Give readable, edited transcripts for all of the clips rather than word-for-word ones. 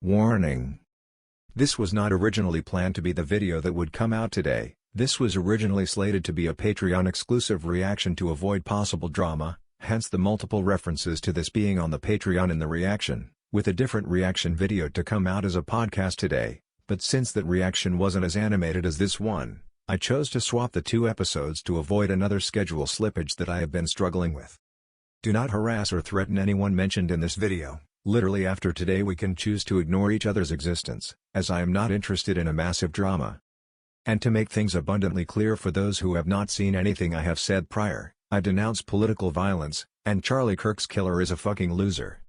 Warning. This was not originally planned to be the video that would come out today. This was originally slated to be a Patreon-exclusive reaction to avoid possible drama, hence the multiple references to this being on the Patreon in the reaction, with a different reaction video to come out as a podcast today. But since that reaction wasn't as animated as this one, I chose to swap the two episodes to avoid another schedule slippage that I have been struggling with. Do not harass or threaten anyone mentioned in this video. Literally after today we can choose to ignore each other's existence, as I am not interested in a massive drama. And to make things abundantly clear for those who have not seen anything I have said prior, I denounce political violence, and Charlie Kirk's killer is a fucking loser.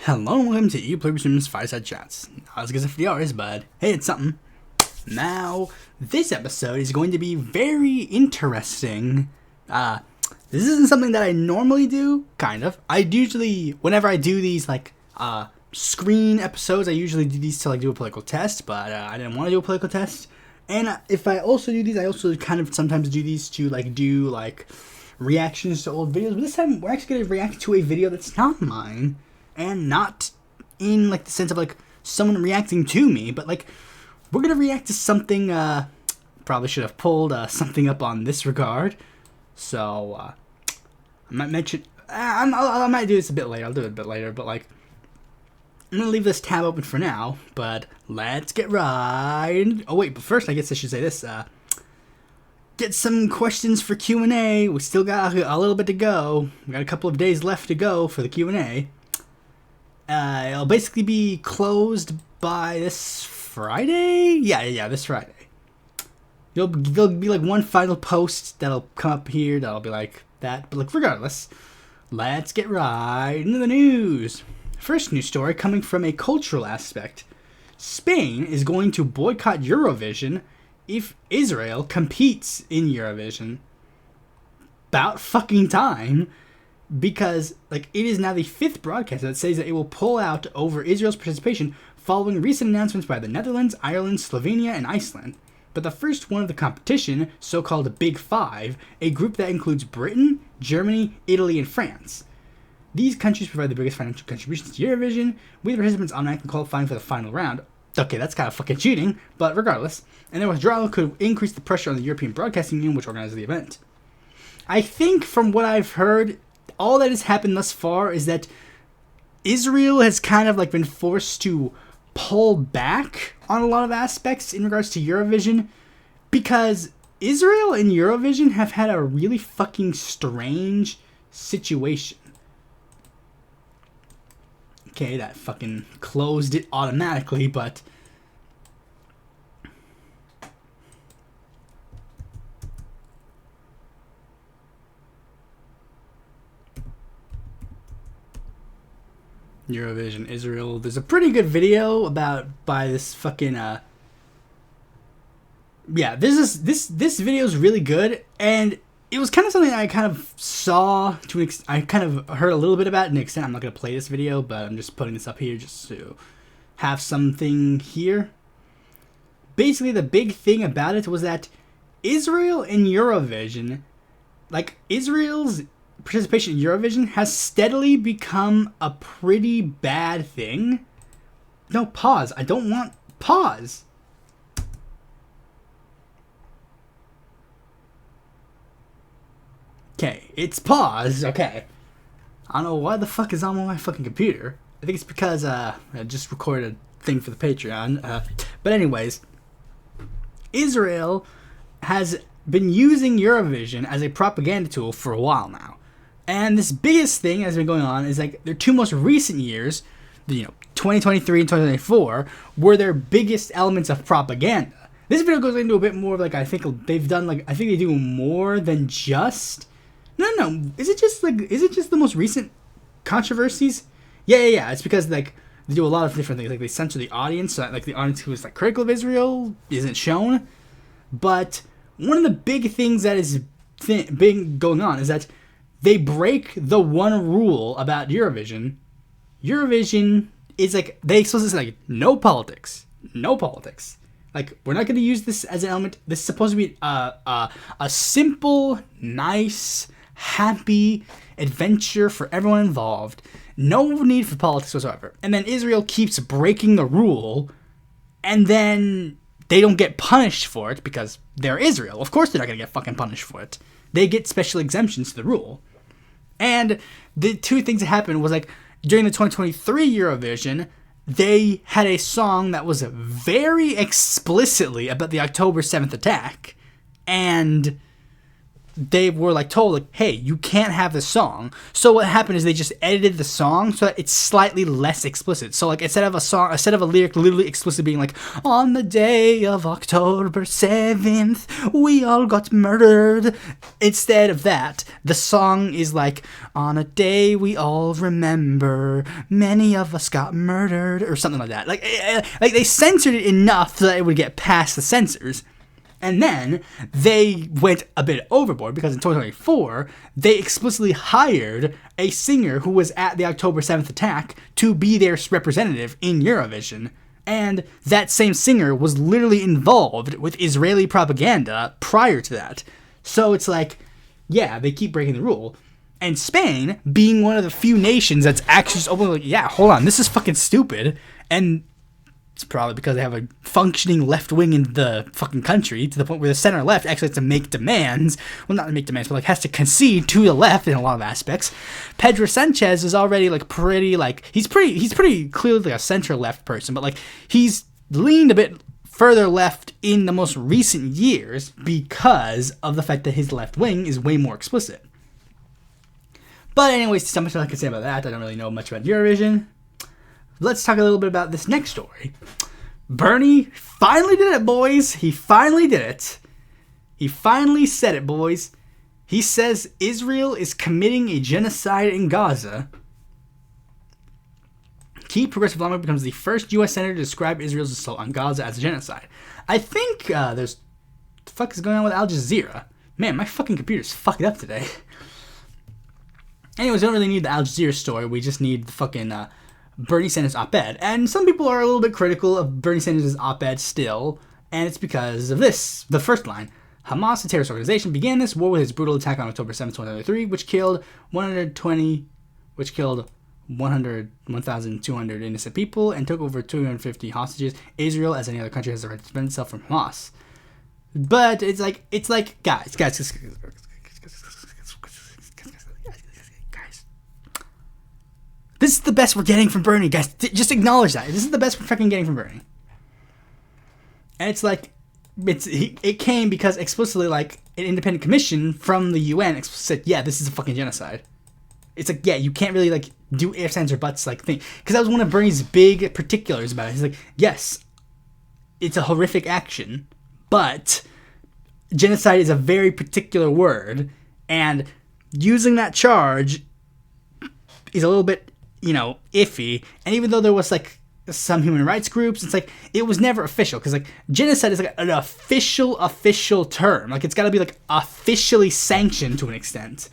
Hello and welcome to Pluribus Fireside Chats. Not as good as FDRs, but hey, it's something. Now, this episode is going to be very interesting. This isn't something that I normally do, kind of. I usually, whenever I do these, screen episodes, I usually do these to, do a political test, but I didn't want to do a political test. And if I also do these, I also kind of sometimes do these to, do reactions to old videos. But this time, we're actually going to react to a video that's not mine. And not in, the sense of, someone reacting to me, but, we're gonna react to something, probably should have pulled, something up on this regard, so, I might mention, I might do this a bit later, I'll do it a bit later, but, I'm gonna leave this tab open for now, but let's get right, oh wait, but first, I guess I should say this, get some questions for Q&A, we still got a little bit to go, we got a couple of days left to go for the Q&A. It'll basically be closed by this Friday? Yeah, this Friday. There'll be one final post that'll come up here that'll be like that. But regardless, let's get right into the news. First news story coming from a cultural aspect. Spain is going to boycott Eurovision if Israel competes in Eurovision. About fucking time. Because, it is now the fifth broadcast that says that it will pull out over Israel's participation following recent announcements by the Netherlands, Ireland, Slovenia, and Iceland. But the first one of the competition, so-called Big Five, a group that includes Britain, Germany, Italy, and France. These countries provide the biggest financial contributions to Eurovision, with participants automatically qualifying for the final round. Okay, that's kind of fucking cheating, but regardless. And their withdrawal could increase the pressure on the European Broadcasting Union, which organizes the event. I think, from what I've heard, all that has happened thus far is that Israel has kind of been forced to pull back on a lot of aspects in regards to Eurovision, because Israel and Eurovision have had a really fucking strange situation. Okay, that fucking closed it automatically, but Eurovision, Israel. There's a pretty good video by this fucking this video is really good, and it was kind of something I kind of saw I kind of heard a little bit about to an extent. I'm not gonna play this video, but I'm just putting this up here just to have something here. Basically, the big thing about it was that Israel in Eurovision, Israel's participation in Eurovision has steadily become a pretty bad thing. No, pause. I don't want pause. Okay, it's paused. Okay. I don't know why the fuck is on my fucking computer. I think it's because I just recorded a thing for the Patreon. But anyways, Israel has been using Eurovision as a propaganda tool for a while now. And this biggest thing that's been going on is their two most recent years, 2023 and 2024, were their biggest elements of propaganda. This video goes into a bit more of I think they've done I think they do more than just. No. Is it just the most recent controversies? Yeah. It's because They do a lot of different things. Like, they censor the audience, so that, like, the audience who is, like, critical of Israel isn't shown. But one of the big things that is been going on is that they break the one rule about Eurovision. Eurovision is, like, they explicitly say, like, no politics. No politics. Like, we're not going to use this as an element. This is supposed to be a simple, nice, happy adventure for everyone involved. No need for politics whatsoever. And then Israel keeps breaking the rule, and then they don't get punished for it because they're Israel. Of course they're not going to get fucking punished for it. They get special exemptions to the rule. And the two things that happened was, like, during the 2023 Eurovision, they had a song that was very explicitly about the October 7th attack, and they were, like, told, like, hey, you can't have this song. So what happened is they just edited the song so that it's slightly less explicit. So, like, instead of a lyric literally explicit being like, on the day of October 7th, we all got murdered. Instead of that, the song is like, on a day we all remember, many of us got murdered, or something like that. Like they censored it enough so that it would get past the censors. And then they went a bit overboard because in 2024, they explicitly hired a singer who was at the October 7th attack to be their representative in Eurovision. And that same singer was literally involved with Israeli propaganda prior to that. So it's like, yeah, they keep breaking the rule. And Spain, being one of the few nations that's actually just openly like, yeah, hold on, this is fucking stupid. And it's probably because they have a functioning left wing in the fucking country to the point where the center left actually has to make demands. Well, not make demands, but like has to concede to the left in a lot of aspects. Pedro Sanchez is already like pretty like he's pretty clearly like a center left person, but like he's leaned a bit further left in the most recent years because of the fact that his left wing is way more explicit. But anyways, so much I can say about that. I don't really know much about Eurovision. Let's talk a little bit about this next story. Bernie finally did it, boys. He finally did it. He finally said it, boys. He says Israel is committing a genocide in Gaza. Key progressive lawmaker becomes the first U.S. senator to describe Israel's assault on Gaza as a genocide. I think there's... What the fuck is going on with Al Jazeera? Man, my fucking computer's fucked up today. Anyways, we don't really need the Al Jazeera story. We just need the fucking... Bernie Sanders op-ed. And some people are a little bit critical of Bernie Sanders' op-ed still, and it's because of this. The first line. Hamas, a terrorist organization, began this war with its brutal attack on October 7, 2023, which killed 1,200 innocent people and took over 250 hostages. Israel, as any other country, has the right to defend itself from Hamas. But it's like, guys. This is the best we're getting from Bernie, guys. Just acknowledge that. This is the best we're fucking getting from Bernie. And it's like, it came because explicitly, like, an independent commission from the UN said, yeah, this is a fucking genocide. It's like, yeah, you can't really, like, do ifs, ands, or buts, like, thing. Because that was one of Bernie's big particulars about it. He's like, yes, it's a horrific action, but genocide is a very particular word, and using that charge is a little bit, iffy. And even though there was like some human rights groups, it's like it was never official because like genocide is like an official term. Like it's got to be like officially sanctioned to an extent.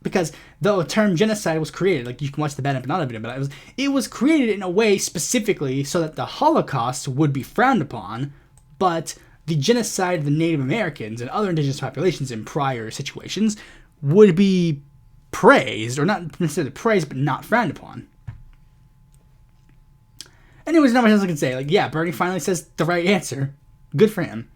Because the term genocide was created, like you can watch the bad and not bad, but it was created in a way specifically so that the Holocaust would be frowned upon, but the genocide of the Native Americans and other indigenous populations in prior situations would be praised, or not necessarily praised, but not frowned upon. Anyways, not much else I can say. Like, yeah, Bernie finally says the right answer. Good for him.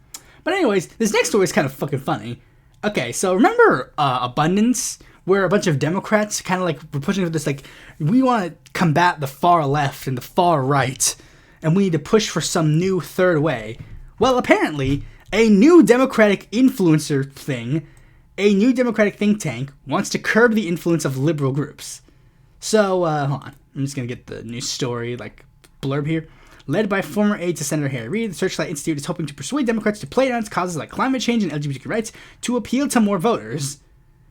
But anyways, this next story is kind of fucking funny. Okay, so remember Abundance, where a bunch of Democrats kind of like were pushing for this, like, we want to combat the far left and the far right, and we need to push for some new third way. Well, apparently, a new Democratic influencer thing, a new Democratic think tank wants to curb the influence of liberal groups. So, hold on. I'm just going to get the news story, like, blurb here. Led by former aide to Senator Harry Reid, the Searchlight Institute is hoping to persuade Democrats to play down causes like climate change and LGBTQ rights to appeal to more voters.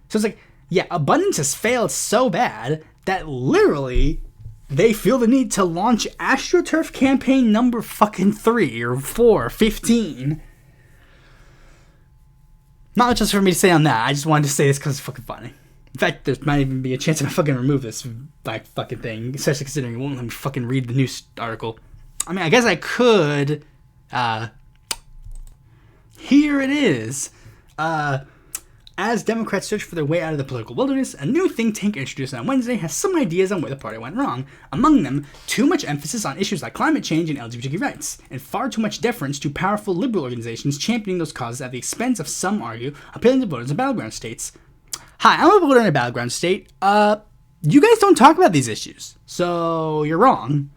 So it's like, yeah, Abundance has failed so bad that literally they feel the need to launch Astroturf campaign number fucking 3 or 4, 15. Not much else for me to say on that. I just wanted to say this because it's fucking funny. In fact, there might even be a chance I fucking remove this like fucking thing, especially considering it won't let me fucking read the news article. I mean, I guess I could. Here it is. As Democrats search for their way out of the political wilderness, a new think tank introduced on Wednesday has some ideas on where the party went wrong. Among them, too much emphasis on issues like climate change and LGBTQ rights, and far too much deference to powerful liberal organizations championing those causes at the expense of, some argue, appealing to voters in battleground states. Hi, I'm a voter in a battleground state. You guys don't talk about these issues, so you're wrong.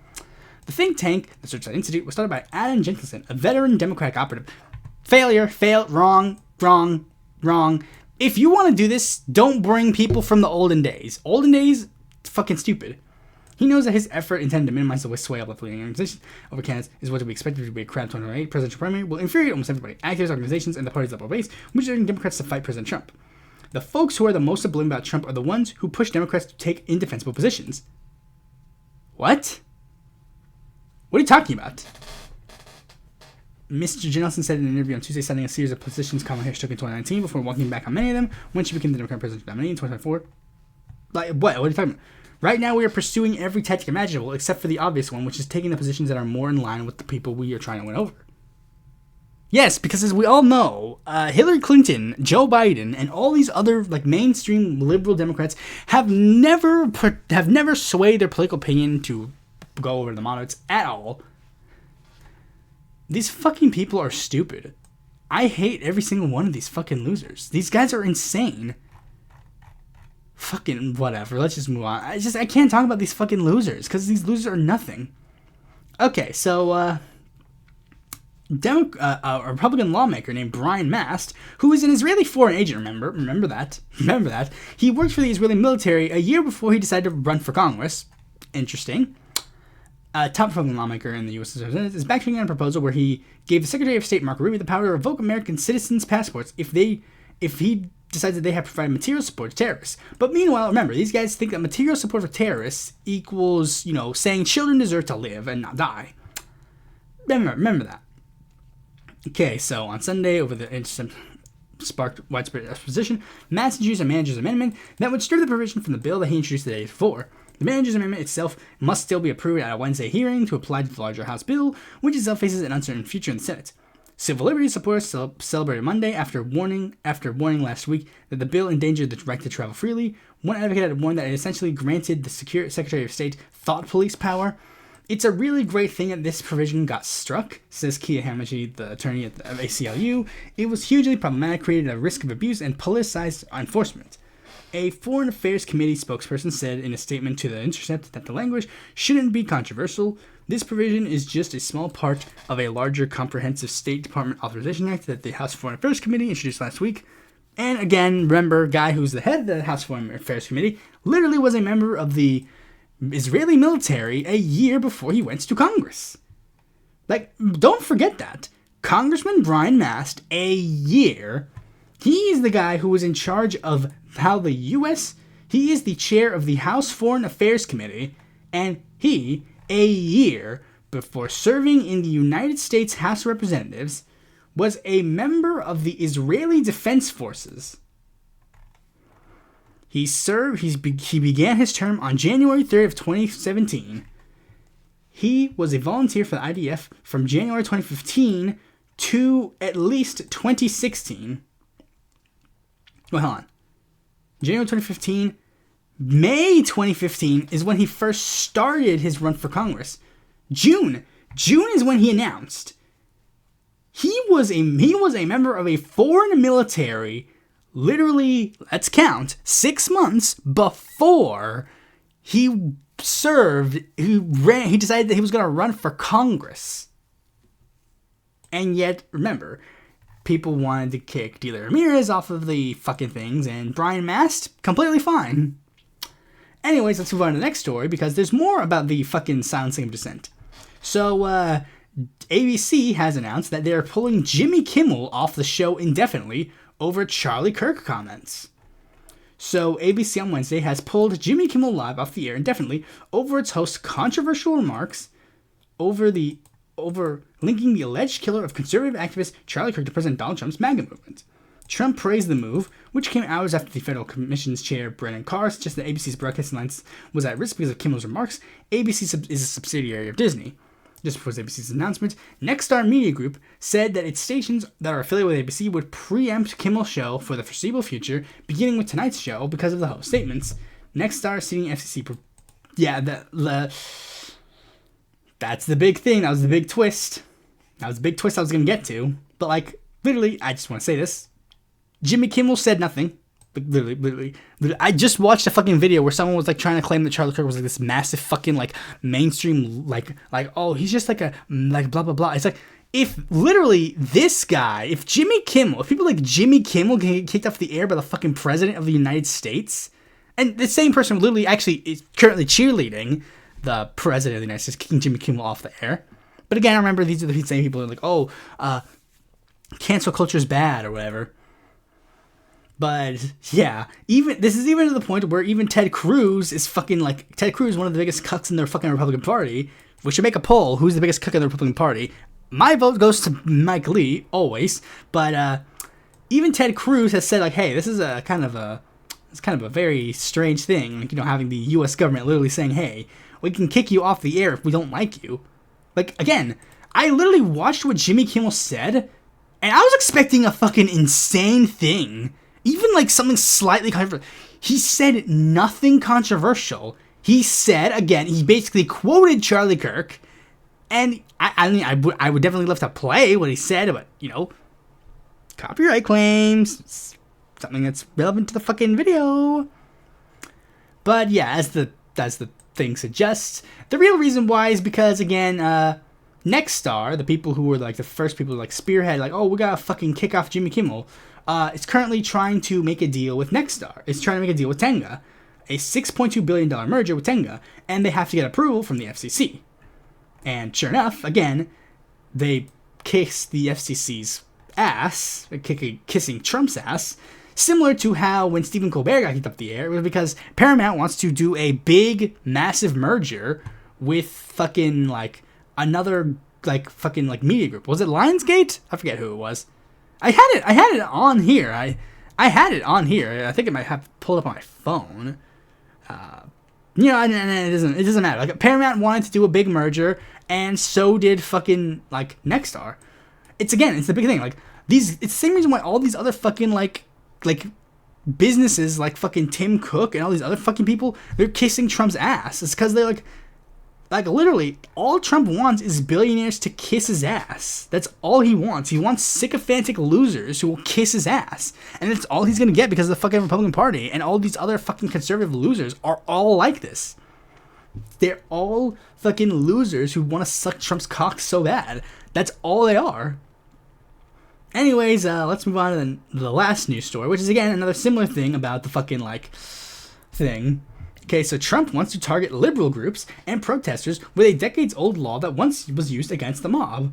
The think tank, the Searchlight Institute, was started by Adam Jenkinson, a veteran Democratic operative. Wrong. If you want to do this, don't bring people from the olden days. Olden days, fucking stupid. He knows that his effort intended to minimize the sway of left-leaning organizations over candidates is what to be expected to be a crowd 2028 presidential primary will infuriate almost everybody, activists, organizations, and the party's level base, which are urging Democrats to fight President Trump. The folks who are the most to blame about Trump are the ones who push Democrats to take indefensible positions. What? What are you talking about? Mr. Nelson said in an interview on Tuesday, citing a series of positions Kamala Harris took in 2019 before walking back on many of them when she became the Democratic presidential nominee in 2024. Like, what? What are you talking about? Right now, we are pursuing every tactic imaginable except for the obvious one, which is taking the positions that are more in line with the people we are trying to win over. Yes, because as we all know, Hillary Clinton, Joe Biden, and all these other like mainstream liberal Democrats have never swayed their political opinion to go over the moderates at all. These fucking people are stupid. I hate every single one of these fucking losers. These guys are insane. Fucking whatever. Let's just move on. I can't talk about these fucking losers because these losers are nothing. Okay, so a Republican lawmaker named Brian Mast, who is an Israeli foreign agent, remember that. He worked for the Israeli military a year before he decided to run for Congress. Interesting. Top Republican lawmaker in the U.S. is backing on a proposal where he gave the Secretary of State Marco Rubio the power to revoke American citizens' passports if he decides that they have provided material support to terrorists. But meanwhile, remember, these guys think that material support for terrorists equals, saying children deserve to live and not die. Remember that. Okay, so on Sunday, over the incident sparked widespread opposition, Mast introduced a manager's amendment that would strip the provision from the bill that he introduced the day before. The manager's amendment itself must still be approved at a Wednesday hearing to apply to the larger House bill, which itself faces an uncertain future in the Senate. Civil liberties supporters celebrated Monday after warning last week that the bill endangered the right to travel freely. One advocate had warned that it essentially granted the Secretary of State thought police power. It's a really great thing that this provision got struck, says Kia Hamaji, the attorney at the ACLU. It was hugely problematic, created a risk of abuse, and politicized enforcement. A Foreign Affairs Committee spokesperson said in a statement to The Intercept that the language shouldn't be controversial. This provision is just a small part of a larger comprehensive State Department Authorization Act that the House Foreign Affairs Committee introduced last week. And again, remember, guy who's the head of the House Foreign Affairs Committee literally was a member of the Israeli military a year before he went to Congress. Like, don't forget that. Congressman Brian Mast, a year, he is the guy who was in charge of how the U.S., he is the chair of the House Foreign Affairs Committee, and he, a year before serving in the United States House of Representatives, was a member of the Israeli Defense Forces. He began his term on January 3rd of 2017. He was a volunteer for the IDF from January 2015 to at least 2016. Well, hold on. January 2015, May 2015 is when he first started his run for Congress. June is when he announced. He was a member of a foreign military, literally, let's count, 6 months before he served, he decided that he was going to run for Congress. And yet, remember, people wanted to kick Dealer Ramirez off of the fucking things, and Brian Mast, completely fine. Anyways, let's move on to the next story, because there's more about the fucking silencing of dissent. So, ABC has announced that they're pulling Jimmy Kimmel off the show indefinitely over Charlie Kirk comments. So ABC on Wednesday has pulled Jimmy Kimmel Live off the air indefinitely over its host's controversial remarks over linking the alleged killer of conservative activist Charlie Kirk to President Donald Trump's MAGA movement. Trump praised the move, which came hours after the Federal Commission's chair, Brennan Carr, suggested that ABC's broadcasting lines was at risk because of Kimmel's remarks. ABC is a subsidiary of Disney. Just before ABC's announcement, Nexstar Media Group said that its stations that are affiliated with ABC would preempt Kimmel's show for the foreseeable future, beginning with tonight's show because of the host's statements. Nexstar citing FCC... That's the big thing. That was the big twist. That was the big twist I was going to get to. But, like, literally, I just want to say this. Jimmy Kimmel said nothing. Like, literally. I just watched a fucking video where someone was, like, trying to claim that Charlie Kirk was, like, this massive fucking, like, mainstream, like, oh, he's just, like, like, blah, blah, blah. It's like, if literally this guy, if people like Jimmy Kimmel get kicked off the air by the fucking president of the United States, and the same person literally actually is currently cheerleading the president of the United States, kicking Jimmy Kimmel off the air. But again, I remember these are the same people who are like, oh, cancel culture is bad or whatever. But yeah, this is even to the point where even Ted Cruz is fucking like, Ted Cruz is one of the biggest cucks in the fucking Republican Party. We should make a poll. Who's the biggest cuck in the Republican Party? My vote goes to Mike Lee, always. But even Ted Cruz has said like, hey, this is a kind of a very strange thing. Like, having the U.S. government literally saying, hey, we can kick you off the air if we don't like you. Like, again, I literally watched what Jimmy Kimmel said, and I was expecting a fucking insane thing. Even, like, something slightly controversial. He said nothing controversial. He said, again, he basically quoted Charlie Kirk, and I would definitely love to play what he said, but, copyright claims. It's something that's relevant to the fucking video. But, yeah, as the thing suggests, the real reason why is because, again, Nexstar, the people who were like the first people to like spearhead, like, oh, we gotta fucking kick off Jimmy Kimmel, is currently trying to make a deal with Nexstar. It's trying to make a deal with Tenga, a $6.2 billion merger with Tenga, and they have to get approval from the FCC. And sure enough, again, they kiss the FCC's ass, kissing Trump's ass. Similar to how when Stephen Colbert got kicked up the air, it was because Paramount wants to do a big, massive merger with fucking, like, another, like, fucking, like, media group. Was it Lionsgate? I forget who it was. I had it on here. I had it on here. I think it might have pulled up on my phone. And it doesn't matter. Like, Paramount wanted to do a big merger, and so did fucking, like, Nexstar. It's the big thing. Like, it's the same reason why all these other fucking, like businesses like fucking Tim Cook and all these other fucking people, they're kissing Trump's ass. It's because they're like literally all Trump wants is billionaires to kiss his ass. That's all he wants. He wants sycophantic losers who will kiss his ass. And that's all he's gonna get because of the fucking Republican Party. And all these other fucking conservative losers are all like this. They're all fucking losers who want to suck Trump's cock so bad. That's all they are. Anyways, let's move on to the last news story, which is, again, another similar thing about the fucking, like, thing. Okay, so Trump wants to target liberal groups and protesters with a decades-old law that once was used against the mob.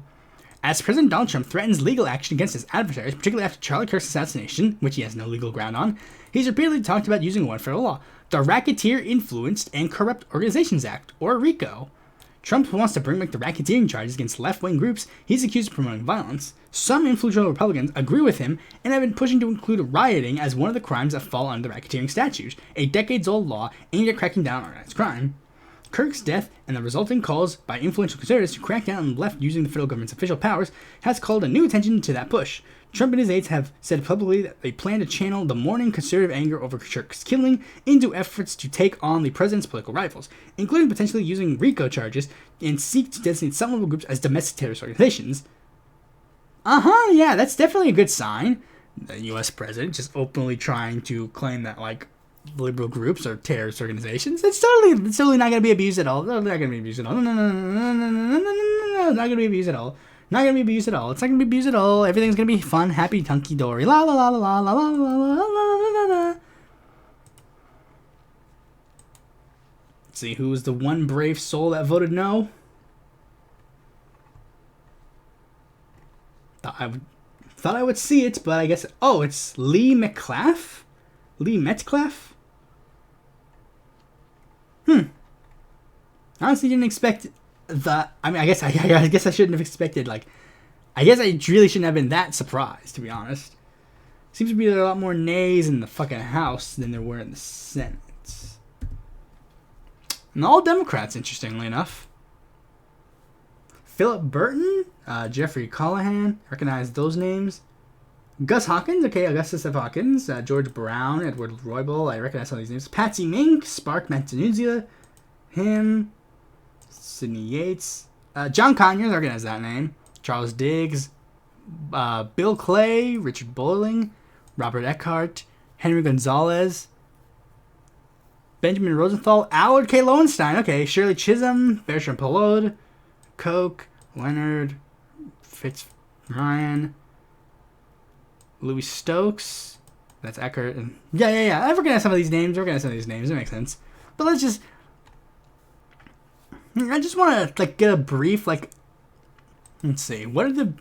As President Donald Trump threatens legal action against his adversaries, particularly after Charlie Kirk's assassination, which he has no legal ground on, he's repeatedly talked about using one federal law, the Racketeer Influenced and Corrupt Organizations Act, or RICO. Trump wants to bring back the racketeering charges against left-wing groups he's accused of promoting violence. Some influential Republicans agree with him and have been pushing to include rioting as one of the crimes that fall under the racketeering statute, a decades-old law aimed at cracking down on organized crime. Kirk's death and the resulting calls by influential conservatives to crack down on the left using the federal government's official powers has called a new attention to that push. Trump and his aides have said publicly that they plan to channel the mourning conservative anger over Kirk's killing into efforts to take on the president's political rivals, including potentially using RICO charges, and seek to designate some level groups as domestic terrorist organizations. Yeah, that's definitely a good sign. The U.S. president just openly trying to claim that, like, liberal groups are terrorist organizations. It's totally not going to be abused at all. Not going to be abused at all. No, not going to be abused at all. Not going to be abused at all. It's not going to be abused at all. Everything's going to be fun, happy, hunky-dory. La la la la la la la la la la la. Let's see, who's the one brave soul that voted no? Thought I would see it, but I guess... Oh, it's Lee McClaff? Lee Metcalf? Honestly, didn't expect that. I mean, I guess I shouldn't have expected, like, I guess I really shouldn't have been that surprised, to be honest. Seems to be a lot more nays in the fucking House than there were in the Senate. And all Democrats, interestingly enough. Philip Burton, Jeffrey Callahan, recognize those names. Gus Hawkins, okay, Augustus F. Hawkins, George Brown, Edward Roybal, I recognize some of these names. Patsy Mink, Spark Mantanuzia, him, Sidney Yates, John Conyers, I recognize that name. Charles Diggs, Bill Clay, Richard Boiling, Robert Eckhart, Henry Gonzalez, Benjamin Rosenthal, Allard K. Lowenstein, okay, Shirley Chisholm, Bertram Pelod, Koch, Leonard Fitzryan, Louis Stokes, that's Eckert, and yeah. I recognize some of these names. It makes sense. But I just want to like get a brief, like, let's see, what are the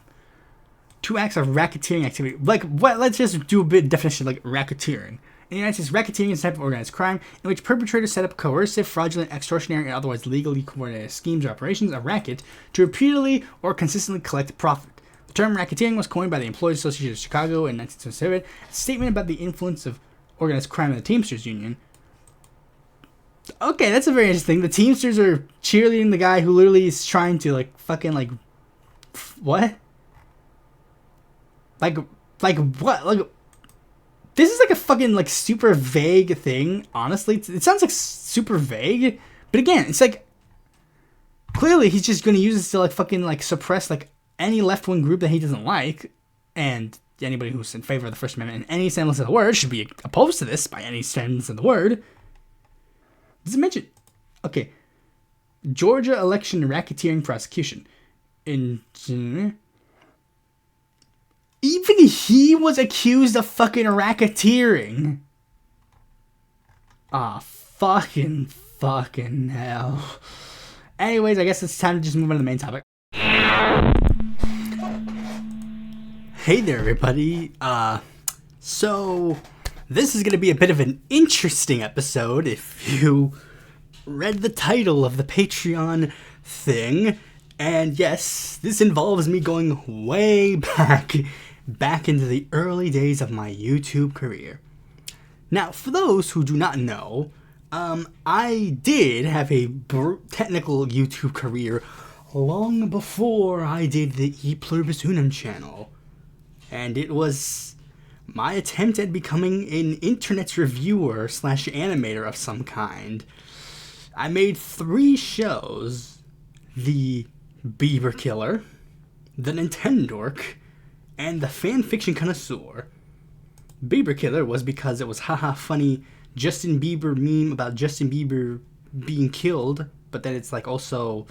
two acts of racketeering activity? Like, what? Let's just do a bit of definition, like racketeering. In the United States, racketeering is a type of organized crime in which perpetrators set up coercive, fraudulent, extortionary, and otherwise legally coordinated schemes or operations, a racket, to repeatedly or consistently collect profit. The term racketeering was coined by the Employees Association of Chicago in 1927, a statement about the influence of organized crime in the Teamsters Union. Okay, that's a very interesting thing. The Teamsters are cheerleading the guy who literally is trying to, like, fucking, like, what? Like what? Like, this is like a fucking, like, super vague thing, honestly. It sounds like super vague, but again, it's like, clearly he's just going to use this to, like, fucking, like, suppress, like, any left-wing group that he doesn't like, and anybody who's in favor of the First Amendment in any semblance of the word should be opposed to this by any semblance of the word. Does it mention? Okay. Georgia election racketeering prosecution. Even he was accused of fucking racketeering. Ah, fucking hell. Anyways, I guess it's time to just move on to the main topic. Hey there, everybody. So this is gonna be a bit of an interesting episode if you read the title of the Patreon thing. And yes, this involves me going way back into the early days of my YouTube career. Now, for those who do not know, I did have a technical YouTube career long before I did the Pluribus Unum channel. And it was my attempt at becoming an internet reviewer / animator of some kind. I made 3 shows: the Bieber Killer, the Nintendork, and the Fanfiction Connoisseur. Bieber Killer was because it was haha funny Justin Bieber meme about Justin Bieber being killed, but then it's like also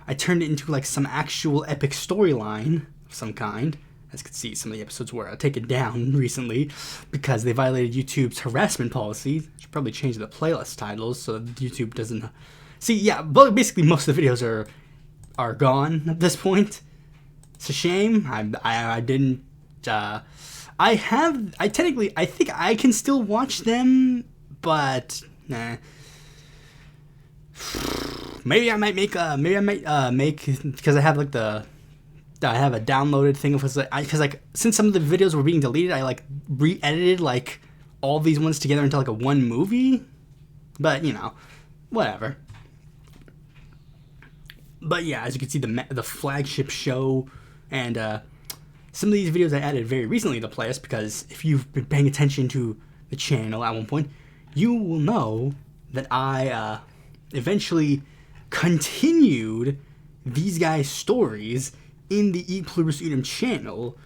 I turned it into like some actual epic storyline of some kind. As you can see, some of the episodes were taken down recently because they violated YouTube's harassment policy. Should probably change the playlist titles so that YouTube doesn't see. Yeah, but basically most of the videos are gone at this point. It's a shame. I didn't. I think I can still watch them, but nah. Maybe I might make because I have like I have a downloaded thing because like since some of the videos were being deleted, I like re-edited like all these ones together into like a one movie. But you know, whatever. But yeah, as you can see, the flagship show and some of these videos I added very recently to the playlist, because if you've been paying attention to the channel at one point, you will know that I eventually continued these guys' stories in the Pluribus Unum channel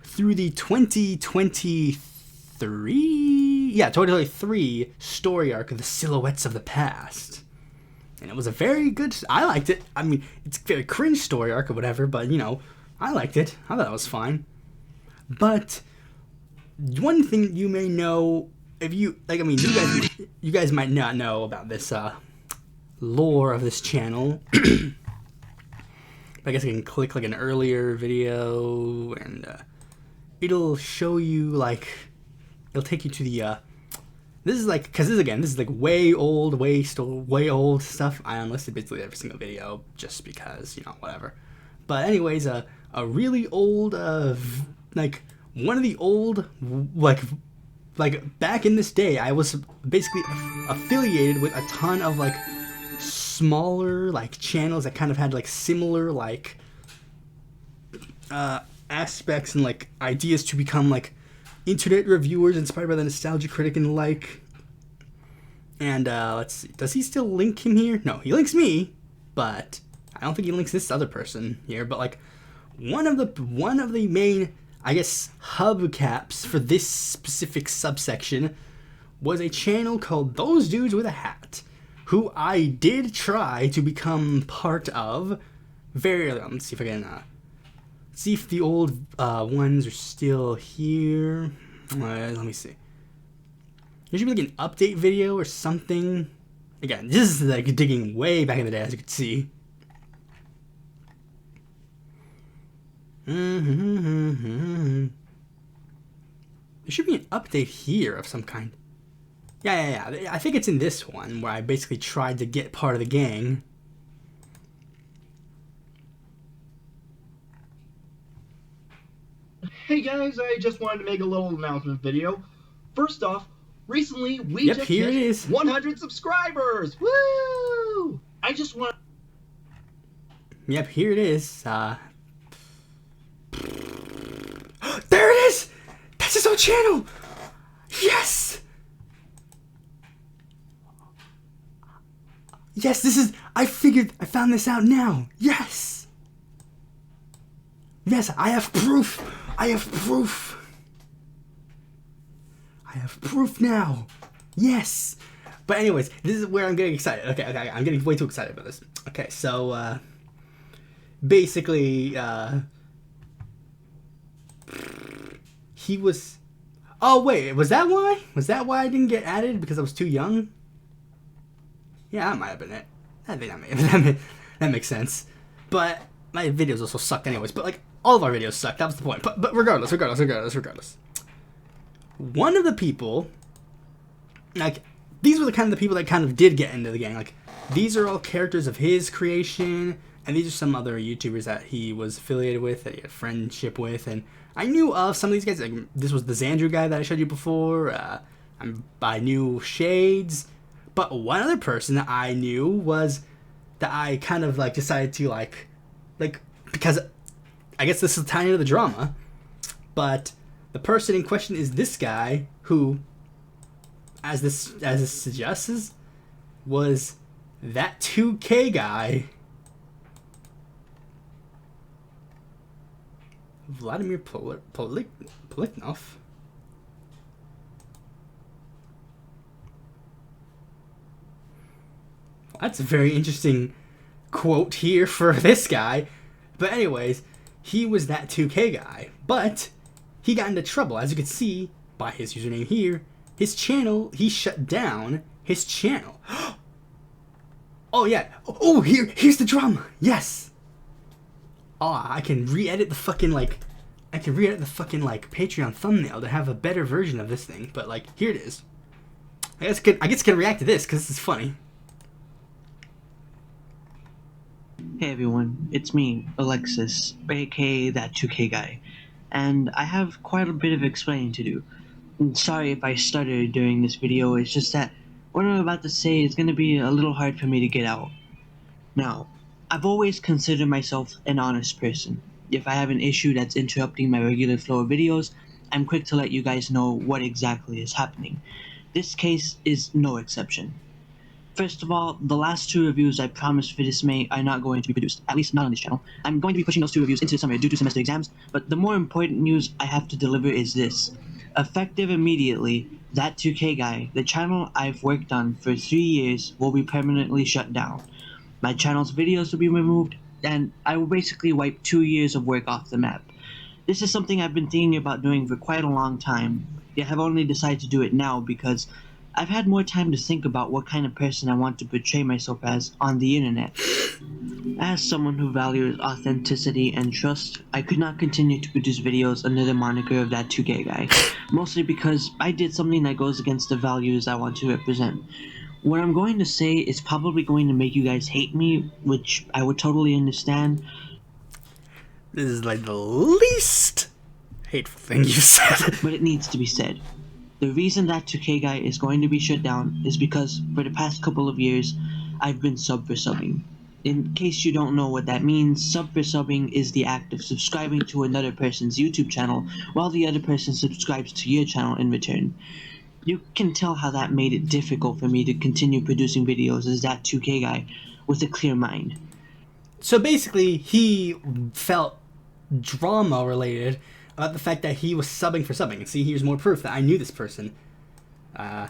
through the 2023 story arc of the Silhouettes of the Past. And it was a very good, I liked it. I mean, it's a very cringe story arc or whatever, but you know, I liked it. I thought it was fine. But one thing you may know, if you, like, I mean, you guys might not know about this lore of this channel. I guess I can click like an earlier video and it'll show you like, it'll take you to the This is like, because this is like way old stuff. I unlisted basically every single video just because, you know, whatever. But anyways, a really old, like one of the old, like back in this day, I was basically affiliated with a ton of like smaller like channels that kind of had like similar like aspects and like ideas to become like internet reviewers inspired by the Nostalgia Critic and the like. And let's see, does he still link him here? No, he links me, but I don't think he links this other person here. But like one of the main, I guess, hubcaps for this specific subsection was a channel called Those Dudes with a Hat, who I did try to become part of. Let's see if I can see if the old ones are still here. Let me see. There should be like an update video or something. Again, this is like digging way back in the day, as you can see. There should be an update here of some kind. Yeah. I think it's in this one where I basically tried to get part of the gang. Hey guys, I just wanted to make a little announcement video. First off, recently we just hit 100 subscribers! Woo! I just want... Yep, here it is. There it is! That's his own channel! Yes! Yes, this is... I found this out now. Yes! Yes, I have proof! I have proof now. Yes. But anyways, this is where I'm getting excited. Okay, I'm getting way too excited about this. Okay, so basically he was... Oh wait, was that why? Was that why I didn't get added? Because I was too young? Yeah, that might have been it. I think that makes sense. But my videos also sucked anyways. But like, all of our videos sucked. That was the point. But regardless. One of the people, like, these were the kind of the people that kind of did get into the gang. Like, these are all characters of his creation, and these are some other YouTubers that he was affiliated with, that he had friendship with, and I knew of some of these guys. Like, this was the Xandru guy that I showed you before. I knew Shades, but one other person that I knew was that I kind of like decided to like because I guess this is tying into the drama, but the person in question is this guy who, as this suggests, was that 2K guy, Vladimir Poliknov. That's a very interesting quote here for this guy. But anyways, he was that 2K guy. But he got into trouble, as you can see by his username here. His channel, he shut down his channel. Oh yeah. Oh, here's the drama. Yes. Oh, I can re-edit the fucking Patreon thumbnail to have a better version of this thing. But like, here it is. I guess I can react to this because this is funny. Hey everyone, it's me, Alexis, aka that 2K guy, and I have quite a bit of explaining to do. I'm sorry if I stuttered during this video, it's just that what I'm about to say is going to be a little hard for me to get out. Now, I've always considered myself an honest person. If I have an issue that's interrupting my regular flow of videos, I'm quick to let you guys know what exactly is happening. This case is no exception. First of all, the last 2 reviews I promised for this May are not going to be produced, at least not on this channel. I'm going to be pushing those 2 reviews into the summer due to semester exams, but the more important news I have to deliver is this. Effective immediately, that 2K guy, the channel I've worked on for 3 years, will be permanently shut down. My channel's videos will be removed, and I will basically wipe 2 years of work off the map. This is something I've been thinking about doing for quite a long time, yet have only decided to do it now because I've had more time to think about what kind of person I want to portray myself as on the internet. As someone who values authenticity and trust, I could not continue to produce videos under the moniker of that 2K guy, mostly because I did something that goes against the values I want to represent. What I'm going to say is probably going to make you guys hate me, which I would totally understand. This is like the least hateful thing you've said. But it needs to be said. The reason that 2K guy is going to be shut down is because for the past couple of years, I've been sub for subbing. In case you don't know what that means, sub for subbing is the act of subscribing to another person's YouTube channel while the other person subscribes to your channel in return. You can tell how that made it difficult for me to continue producing videos as that 2K guy with a clear mind. So basically, he felt drama related about the fact that he was subbing for subbing. And see, here's more proof that I knew this person. I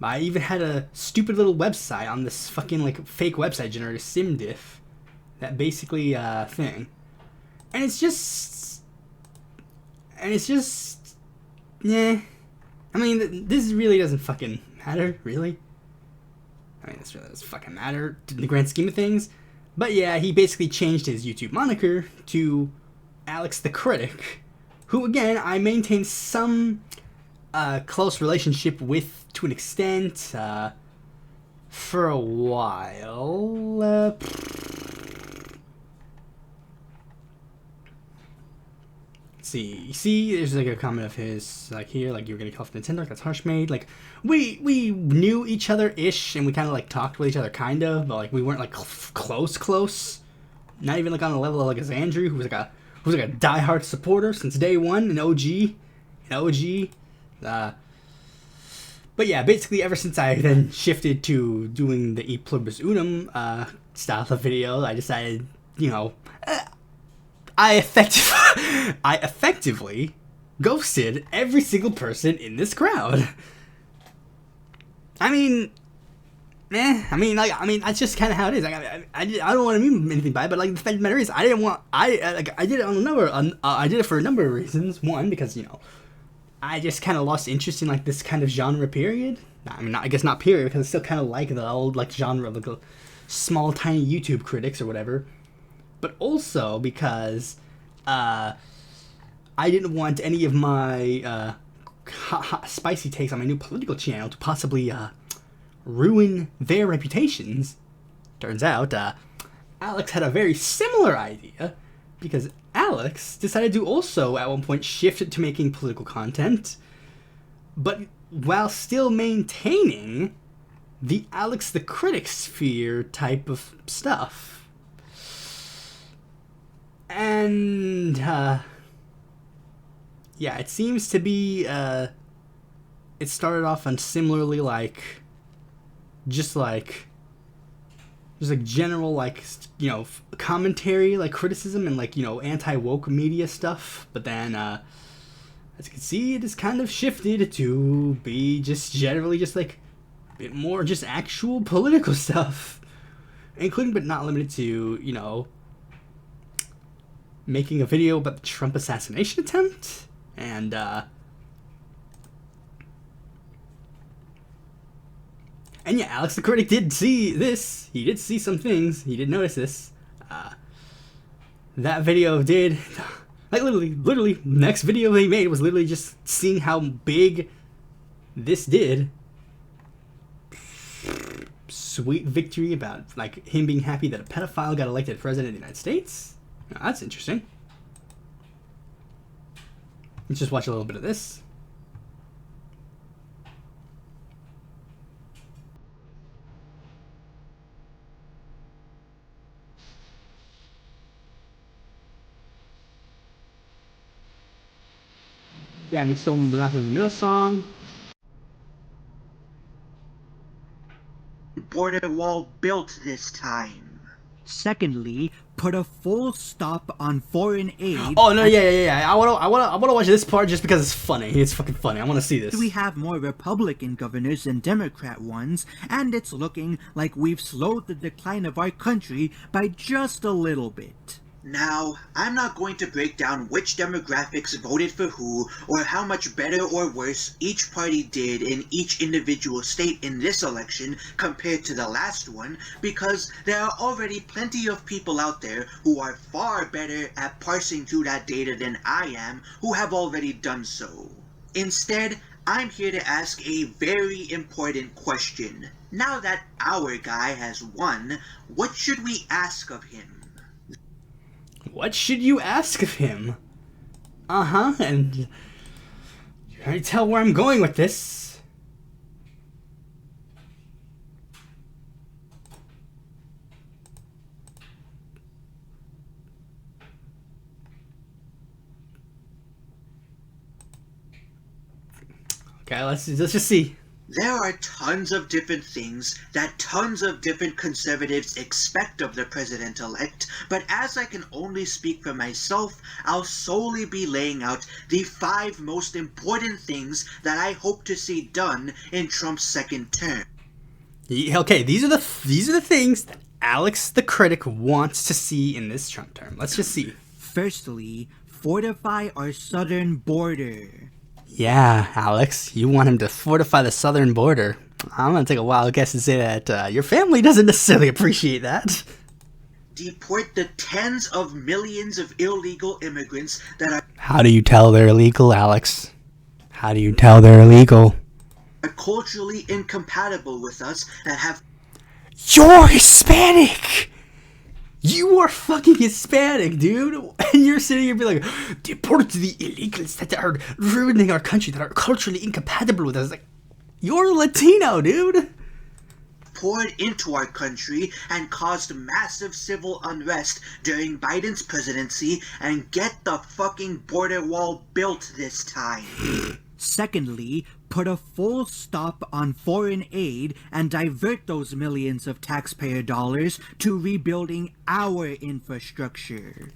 even had a stupid little website on this fucking like fake website generator, SimDiff, that basically thing. And it's just, yeah. I mean, this really doesn't fucking matter, really. I mean, this really doesn't fucking matter in the grand scheme of things. But yeah, he basically changed his YouTube moniker to Alex the Critic, who again, I maintain some close relationship with to an extent for a while. See, there's like a comment of his like here, like you're gonna kill off Nintendo, that's harsh made. Like we knew each other ish, and we kind of like talked with each other kind of, but like we weren't like close. Not even like on the level of like as Andrew, who's like a diehard supporter since day one, an OG. But yeah, basically ever since I then shifted to doing the Pluribus Unum style of video, I decided, you know, I effectively ghosted every single person in this crowd. I mean, that's just kind of how it is. I don't want to mean anything by it, but like the fact of the matter is, I did it for a number of reasons. One, because, you know, I just kind of lost interest in like this kind of genre period. I mean, I guess not period, because I still kind of like the old like genre of like the small tiny YouTube critics or whatever. But also because I didn't want any of my hot, spicy takes on my new political channel to possibly ruin their reputations. Turns out Alex had a very similar idea, because Alex decided to also at one point shift to making political content, but while still maintaining the Alex the Critic sphere type of stuff. And yeah, it seems to be it started off on similarly like just general like, you know, commentary, like criticism and like, you know, anti-woke media stuff, but then as you can see, it has kind of shifted to be just generally just like a bit more just actual political stuff, including but not limited to, you know, making a video about the Trump assassination attempt, and yeah, Alex the Critic did see this. He did see some things. He did notice this. That video did, like literally, next video he made was literally just seeing how big this did. Sweet victory about like him being happy that a pedophile got elected president of the United States. Now, that's interesting. Let's just watch a little bit of this. Yeah, and still not in the middle song. Border wall built this time. Secondly, put a full stop on foreign aid. Oh no, yeah. I wanna watch this part just because it's funny. It's fucking funny. I wanna see this. We have more Republican governors than Democrat ones, and it's looking like we've slowed the decline of our country by just a little bit. Now, I'm not going to break down which demographics voted for who, or how much better or worse each party did in each individual state in this election compared to the last one, because there are already plenty of people out there who are far better at parsing through that data than I am, who have already done so. Instead, I'm here to ask a very important question. Now that our guy has won, what should we ask of him? What should you ask of him? And you can already tell where I'm going with this. Okay, let's just see. There are tons of different things that tons of different conservatives expect of the president-elect, but as I can only speak for myself, I'll solely be laying out the 5 most important things that I hope to see done in Trump's second term. Okay, these are the things that Alex the critic wants to see in this Trump term. Let's just see. Firstly, fortify our southern border. Yeah, Alex, you want him to fortify the southern border. I'm gonna take a wild guess and say that your family doesn't necessarily appreciate that. Deport the tens of millions of illegal immigrants that are... How do you tell they're illegal, Alex? How do you tell they're illegal? ...are culturally incompatible with us, that have... You're Hispanic! You are fucking Hispanic, dude! And you're sitting here being like, deport the illegals that are ruining our country, that are culturally incompatible with us. Like, you're Latino, dude! Poured into our country and caused massive civil unrest during Biden's presidency, and get the fucking border wall built this time. Secondly, put a full stop on foreign aid and divert those millions of taxpayer dollars to rebuilding our infrastructure.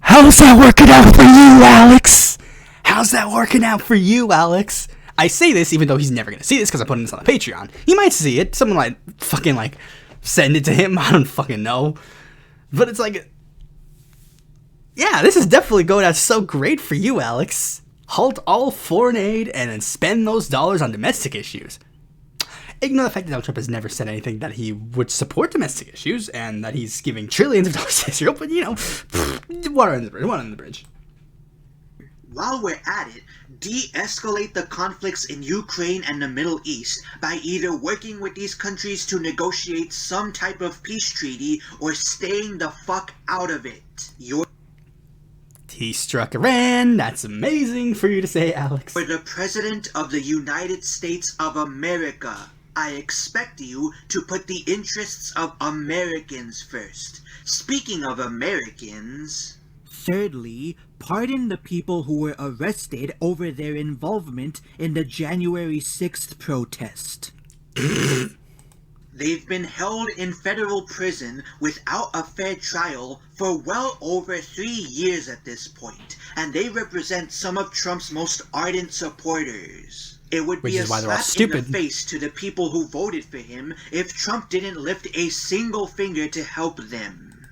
How's that working out for you, Alex? How's that working out for you, Alex? I say this even though he's never gonna see this because I'm putting this on the Patreon. He might see it. Someone might fucking send it to him. I don't fucking know. But it's like, yeah, this is definitely going out so great for you, Alex. Halt all foreign aid and then spend those dollars on domestic issues. Ignore the fact that Donald Trump has never said anything that he would support domestic issues and that he's giving trillions of dollars to Israel, but water under the bridge. While we're at it, de-escalate the conflicts in Ukraine and the Middle East by either working with these countries to negotiate some type of peace treaty or staying the fuck out of it. He struck Iran. That's amazing for you to say, Alex. For the President of the United States of America, I expect you to put the interests of Americans first. Speaking of Americans... Thirdly, pardon the people who were arrested over their involvement in the January 6th protest. They've been held in federal prison without a fair trial for well over 3 years at this point, and they represent some of Trump's most ardent supporters. It would be a slap in the face to the people who voted for him if Trump didn't lift a single finger to help them.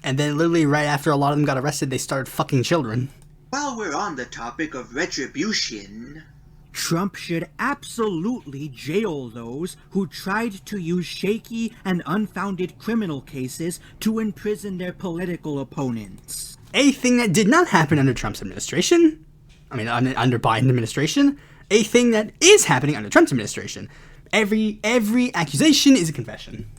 And then literally right after a lot of them got arrested, they started fucking children. While we're on the topic of retribution... Trump should absolutely jail those who tried to use shaky and unfounded criminal cases to imprison their political opponents. A thing that did not happen under Trump's administration. I mean, under Biden's administration. A thing that is happening under Trump's administration. Every accusation is a confession.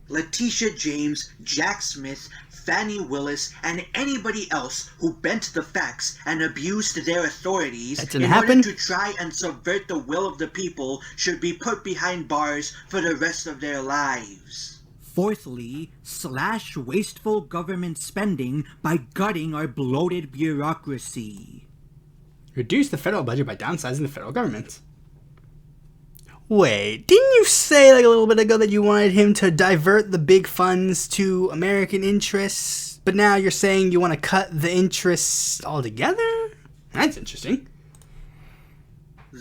Letitia James, Jack Smith, Fannie Willis, and anybody else who bent the facts and abused their authorities in order to try and subvert the will of the people should be put behind bars for the rest of their lives. Fourthly, slash wasteful government spending by gutting our bloated bureaucracy. Reduce the federal budget by downsizing the federal government. Wait, didn't you say a little bit ago that you wanted him to divert the big funds to American interests, but now you're saying you want to cut the interests altogether? That's interesting.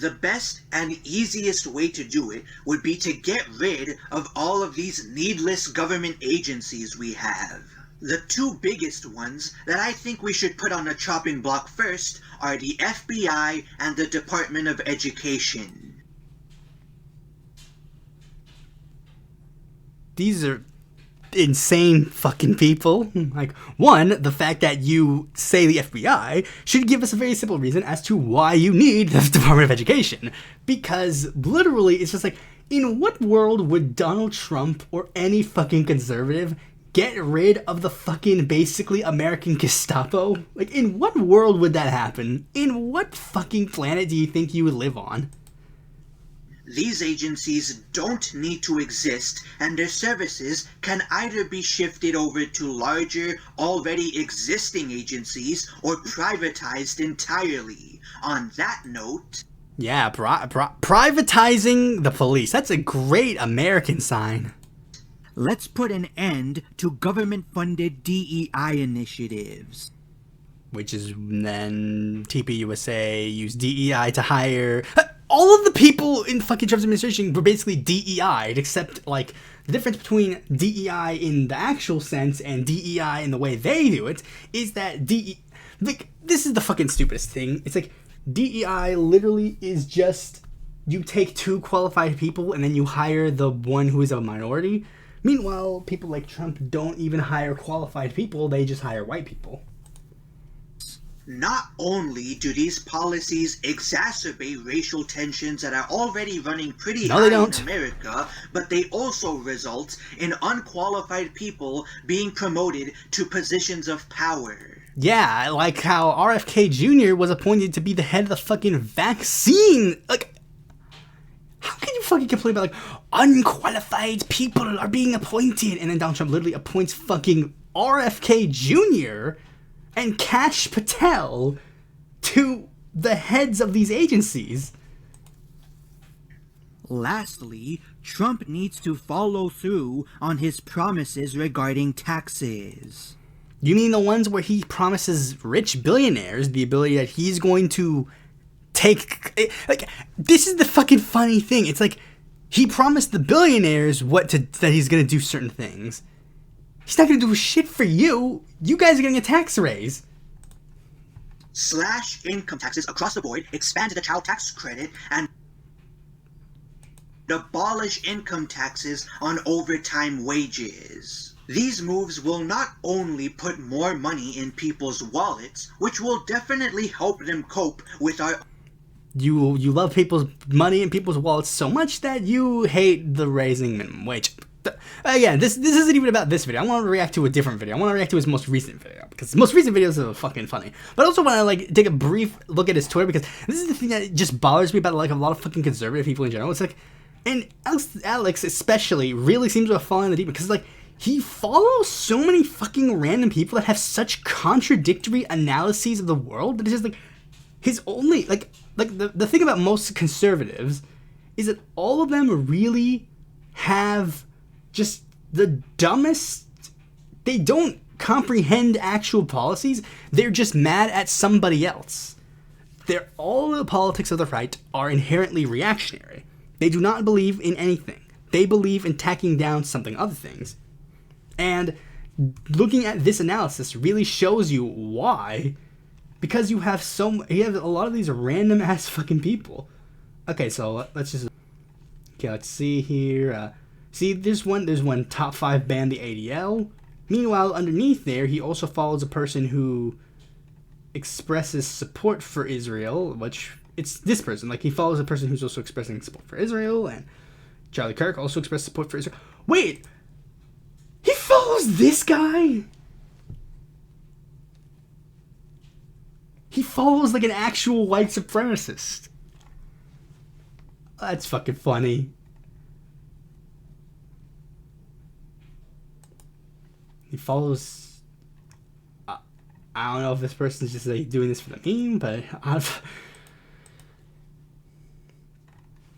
The best and easiest way to do it would be to get rid of all of these needless government agencies we have. The two biggest ones that I think we should put on the chopping block first are the FBI and the Department of Education. These are insane fucking people. Like, one, the fact that you say the FBI should give us a very simple reason as to why you need the Department of Education. Because literally, it's just like, in what world would Donald Trump or any fucking conservative get rid of the fucking basically American Gestapo? Like, in what world would that happen? In what fucking planet do you think you would live on? These agencies don't need to exist, and their services can either be shifted over to larger, already existing agencies or privatized entirely. On that note... Yeah, privatizing the police. That's a great American sign. Let's put an end to government-funded DEI initiatives. Which is then TPUSA used DEI to hire... All of the people in fucking Trump's administration were basically DEI'd, except, like, the difference between DEI in the actual sense and DEI in the way they do it is that like, this is the fucking stupidest thing. It's like, DEI literally is just, you take two qualified people and then you hire the one who is a minority. Meanwhile, people like Trump don't even hire qualified people, they just hire white people. Not only do these policies exacerbate racial tensions that are already running pretty high in America, but they also result in unqualified people being promoted to positions of power. Yeah, like how RFK Jr. was appointed to be the head of the fucking vaccine. Like, how can you fucking complain about, like, unqualified people are being appointed? And then Donald Trump literally appoints fucking RFK Jr. and Kash Patel to the heads of these agencies. Lastly, Trump needs to follow through on his promises regarding taxes. You mean the ones where he promises rich billionaires the ability that he's going to take... Like, this is the fucking funny thing. It's like, he promised the billionaires that he's going to do certain things. He's not going to do shit for you. You guys are getting a tax raise. Slash income taxes across the board, expand the child tax credit, and abolish income taxes on overtime wages. These moves will not only put more money in people's wallets, which will definitely help them cope with our... You love people's money in people's wallets so much that you hate the raising minimum wage. Again, this isn't even about this video. I want to react to a different video. I want to react to his most recent video, because his most recent videos are fucking funny. But I also want to, like, take a brief look at his Twitter, because this is the thing that just bothers me about, like, a lot of fucking conservative people in general. It's like, and Alex especially really seems to have fallen in the deep, because, like, he follows so many fucking random people that have such contradictory analyses of the world that it's just, like, his only, like the thing about most conservatives is that all of them really have just the dumbest... They don't comprehend actual policies. They're just mad at somebody else. All the politics of the right are inherently reactionary. They do not believe in anything. They believe in tacking down something other things. And looking at this analysis really shows you why. Because you have a lot of these random ass fucking people. Okay, so let's see here. See, there's one top 5 band, the ADL. Meanwhile, underneath there, he also follows a person who expresses support for Israel, which it's this person. Like, he follows a person who's also expressing support for Israel, and Charlie Kirk also expressed support for Israel. Wait! He follows this guy? He follows, like, an actual white supremacist. That's fucking funny. He follows... I don't know if this person's just, like, doing this for the meme, but...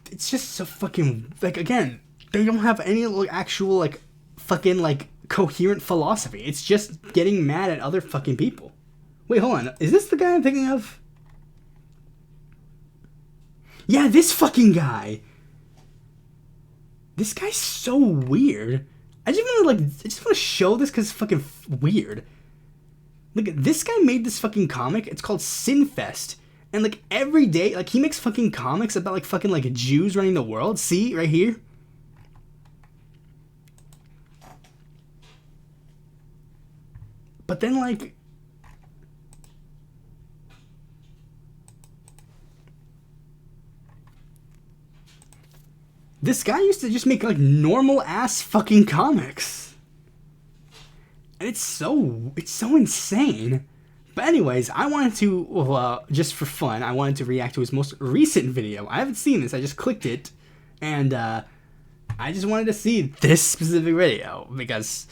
It's just so fucking... Like, again, they don't have any, like, actual, like, fucking, like, coherent philosophy. It's just getting mad at other fucking people. Wait, hold on. Is this the guy I'm thinking of? Yeah, this fucking guy. This guy's so weird. I just want to show this because it's fucking weird. Look, this guy made this fucking comic. It's called Sinfest. And like every day, like he makes fucking comics about like fucking like Jews running the world. See, right here. But then like... This guy used to just make like normal ass fucking comics. And it's so insane. But anyways, I wanted to, just for fun, I wanted to react to his most recent video. I haven't seen this, I just clicked it. And I just wanted to see this specific video. Because,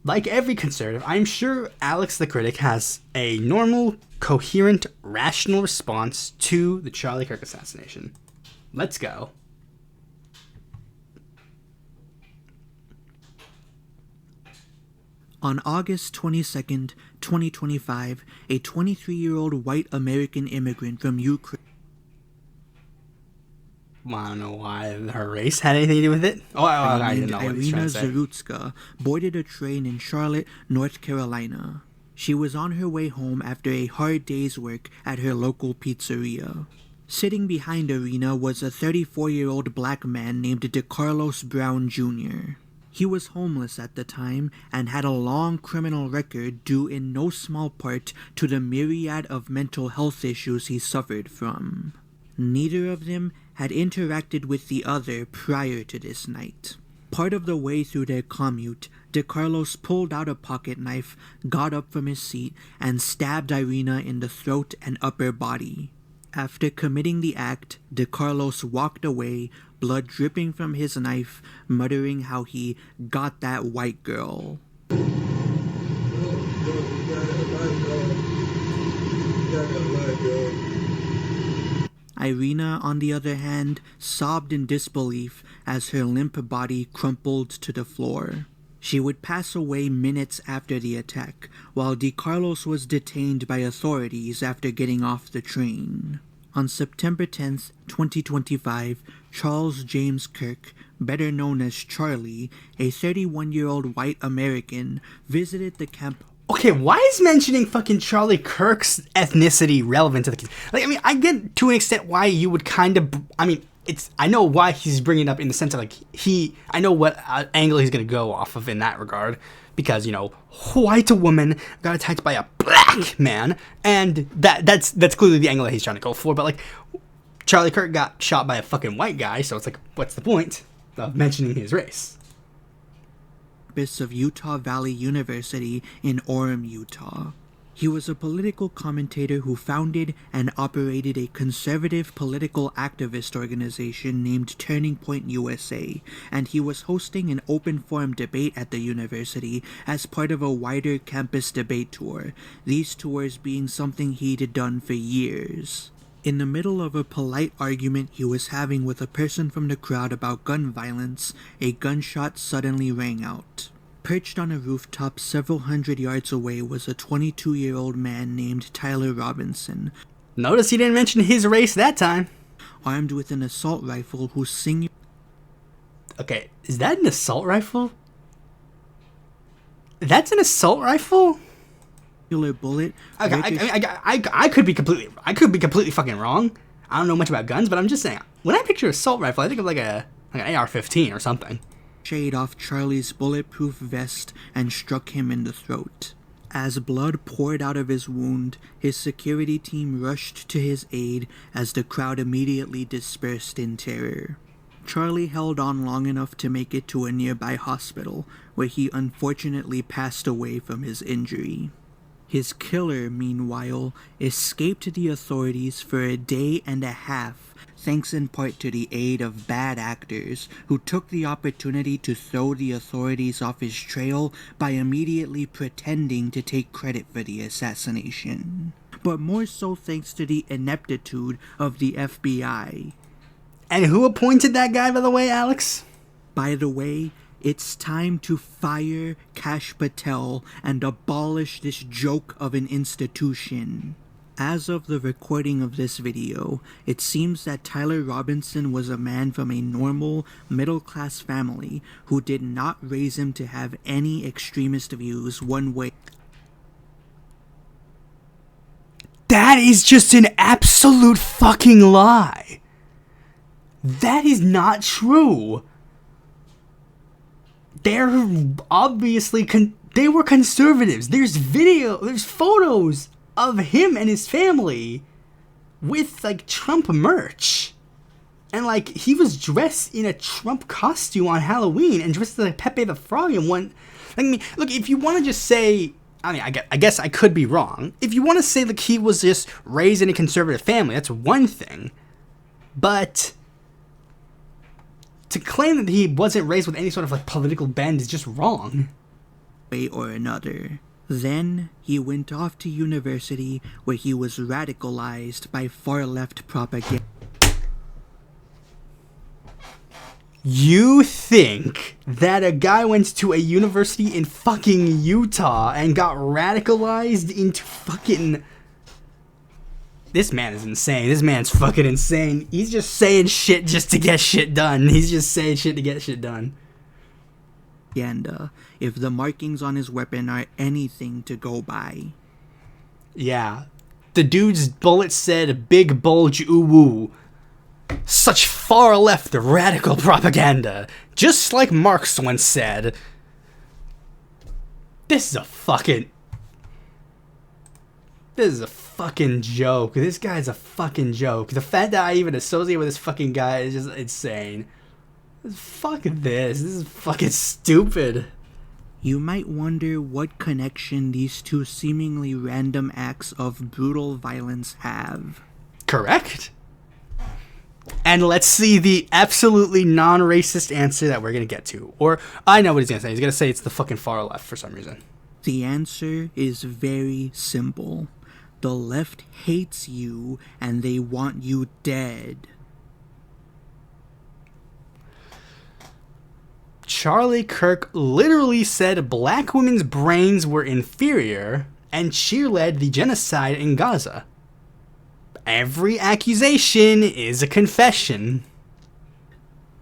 like every conservative, I'm sure Alex the Critic has a normal, coherent, rational response to the Charlie Kirk assassination. Let's go. On August 22nd, 2025, a 23-year-old white American immigrant from Ukraine... I don't know why her race had anything to do with it. I didn't know what he's trying to say. Irina Zarutska boarded a train in Charlotte, North Carolina. She was on her way home after a hard day's work at her local pizzeria. Sitting behind Irina was a 34-year-old black man named Decarlos Brown Jr. He was homeless at the time and had a long criminal record due in no small part to the myriad of mental health issues he suffered from. Neither of them had interacted with the other prior to this night. Part of the way through their commute, Decarlos pulled out a pocket knife, got up from his seat, and stabbed Irina in the throat and upper body. After committing the act, Decarlos walked away, blood dripping from his knife, muttering how he got that white girl. Irina, on the other hand, sobbed in disbelief as her limp body crumpled to the floor. She would pass away minutes after the attack, while Decarlos was detained by authorities after getting off the train. On September 10th, 2025, Charles James Kirk, better known as Charlie, a 31-year-old white American, visited the camp. Okay, why is mentioning fucking Charlie Kirk's ethnicity relevant to the case? Like, I mean, I get to an extent why you would kind of, I mean, I know why he's bringing it up in the sense of like, I know what angle he's going to go off of in that regard. Because, you know, white woman got attacked by a black man, and that's clearly the angle that he's trying to go for. But like, Charlie Kirk got shot by a fucking white guy, so it's like, what's the point of mentioning his race? Of Utah Valley University in Orem, Utah. He was a political commentator who founded and operated a conservative political activist organization named Turning Point USA, and he was hosting an open forum debate at the university as part of a wider campus debate tour, these tours being something he'd done for years. In the middle of a polite argument he was having with a person from the crowd about gun violence, a gunshot suddenly rang out. Perched on a rooftop several hundred yards away was a 22-year-old man named Tyler Robinson. Notice he didn't mention his race that time. Armed with an assault rifle whose Okay, is that an assault rifle? That's an assault rifle? Bullet. Okay, I could be completely fucking wrong. I don't know much about guns, but I'm just saying, when I picture assault rifle, I think of like an AR-15 or something. Shade off Charlie's bulletproof vest and struck him in the throat. As blood poured out of his wound, his security team rushed to his aid as the crowd immediately dispersed in terror. Charlie held on long enough to make it to a nearby hospital, where he unfortunately passed away from his injury. His killer, meanwhile, escaped the authorities for a day and a half, thanks in part to the aid of bad actors who took the opportunity to throw the authorities off his trail by immediately pretending to take credit for the assassination. But more so thanks to the ineptitude of the FBI. And who appointed that guy, by the way, Alex? By the way, it's time to fire Kash Patel and abolish this joke of an institution. As of the recording of this video, it seems that Tyler Robinson was a man from a normal, middle-class family who did not raise him to have any extremist views one way. That is just an absolute fucking lie. That is not true. They're obviously they were conservatives. There's photos of him and his family with like Trump merch. And like he was dressed in a Trump costume on Halloween and dressed like Pepe the Frog in one. I mean, look, if you want to just say, I guess I could be wrong. If you want to say like he was just raised in a conservative family, that's one thing. But to claim that he wasn't raised with any sort of like political bend is just wrong. Way or another. Then he went off to university where he was radicalized by far-left propaganda. You think that a guy went to a university in fucking Utah and got radicalized into fucking... This man is insane. This man's fucking insane. He's just saying shit just to get shit done. He's just saying shit to get shit done. If the markings on his weapon are anything to go by. Yeah. The dude's bullet said, "Big bulge ooh woo." Such far left radical propaganda. Just like Marx once said. This is a fucking joke. This guy's a fucking joke. The fact that I even associate with this fucking guy is just insane. Fuck this. This is fucking stupid. You might wonder what connection these two seemingly random acts of brutal violence have. Correct? And let's see the absolutely non-racist answer that we're going to get to. Or, I know what he's going to say. He's going to say it's the fucking far left for some reason. The answer is very simple. The left hates you and they want you dead. Charlie Kirk literally said black women's brains were inferior and cheerled the genocide in Gaza. Every accusation is a confession.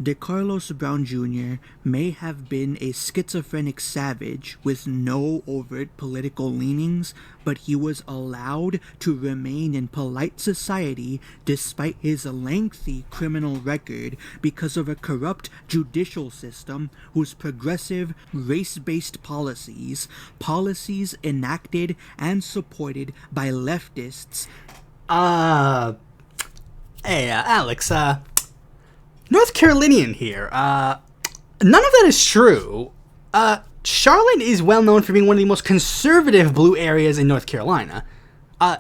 Decarlos Brown Jr. may have been a schizophrenic savage with no overt political leanings, but he was allowed to remain in polite society despite his lengthy criminal record because of a corrupt judicial system whose progressive, race-based policies enacted and supported by leftists. Hey, Alex, North Carolinian here. None of that is true. Charlotte is well known for being one of the most conservative blue areas in North Carolina.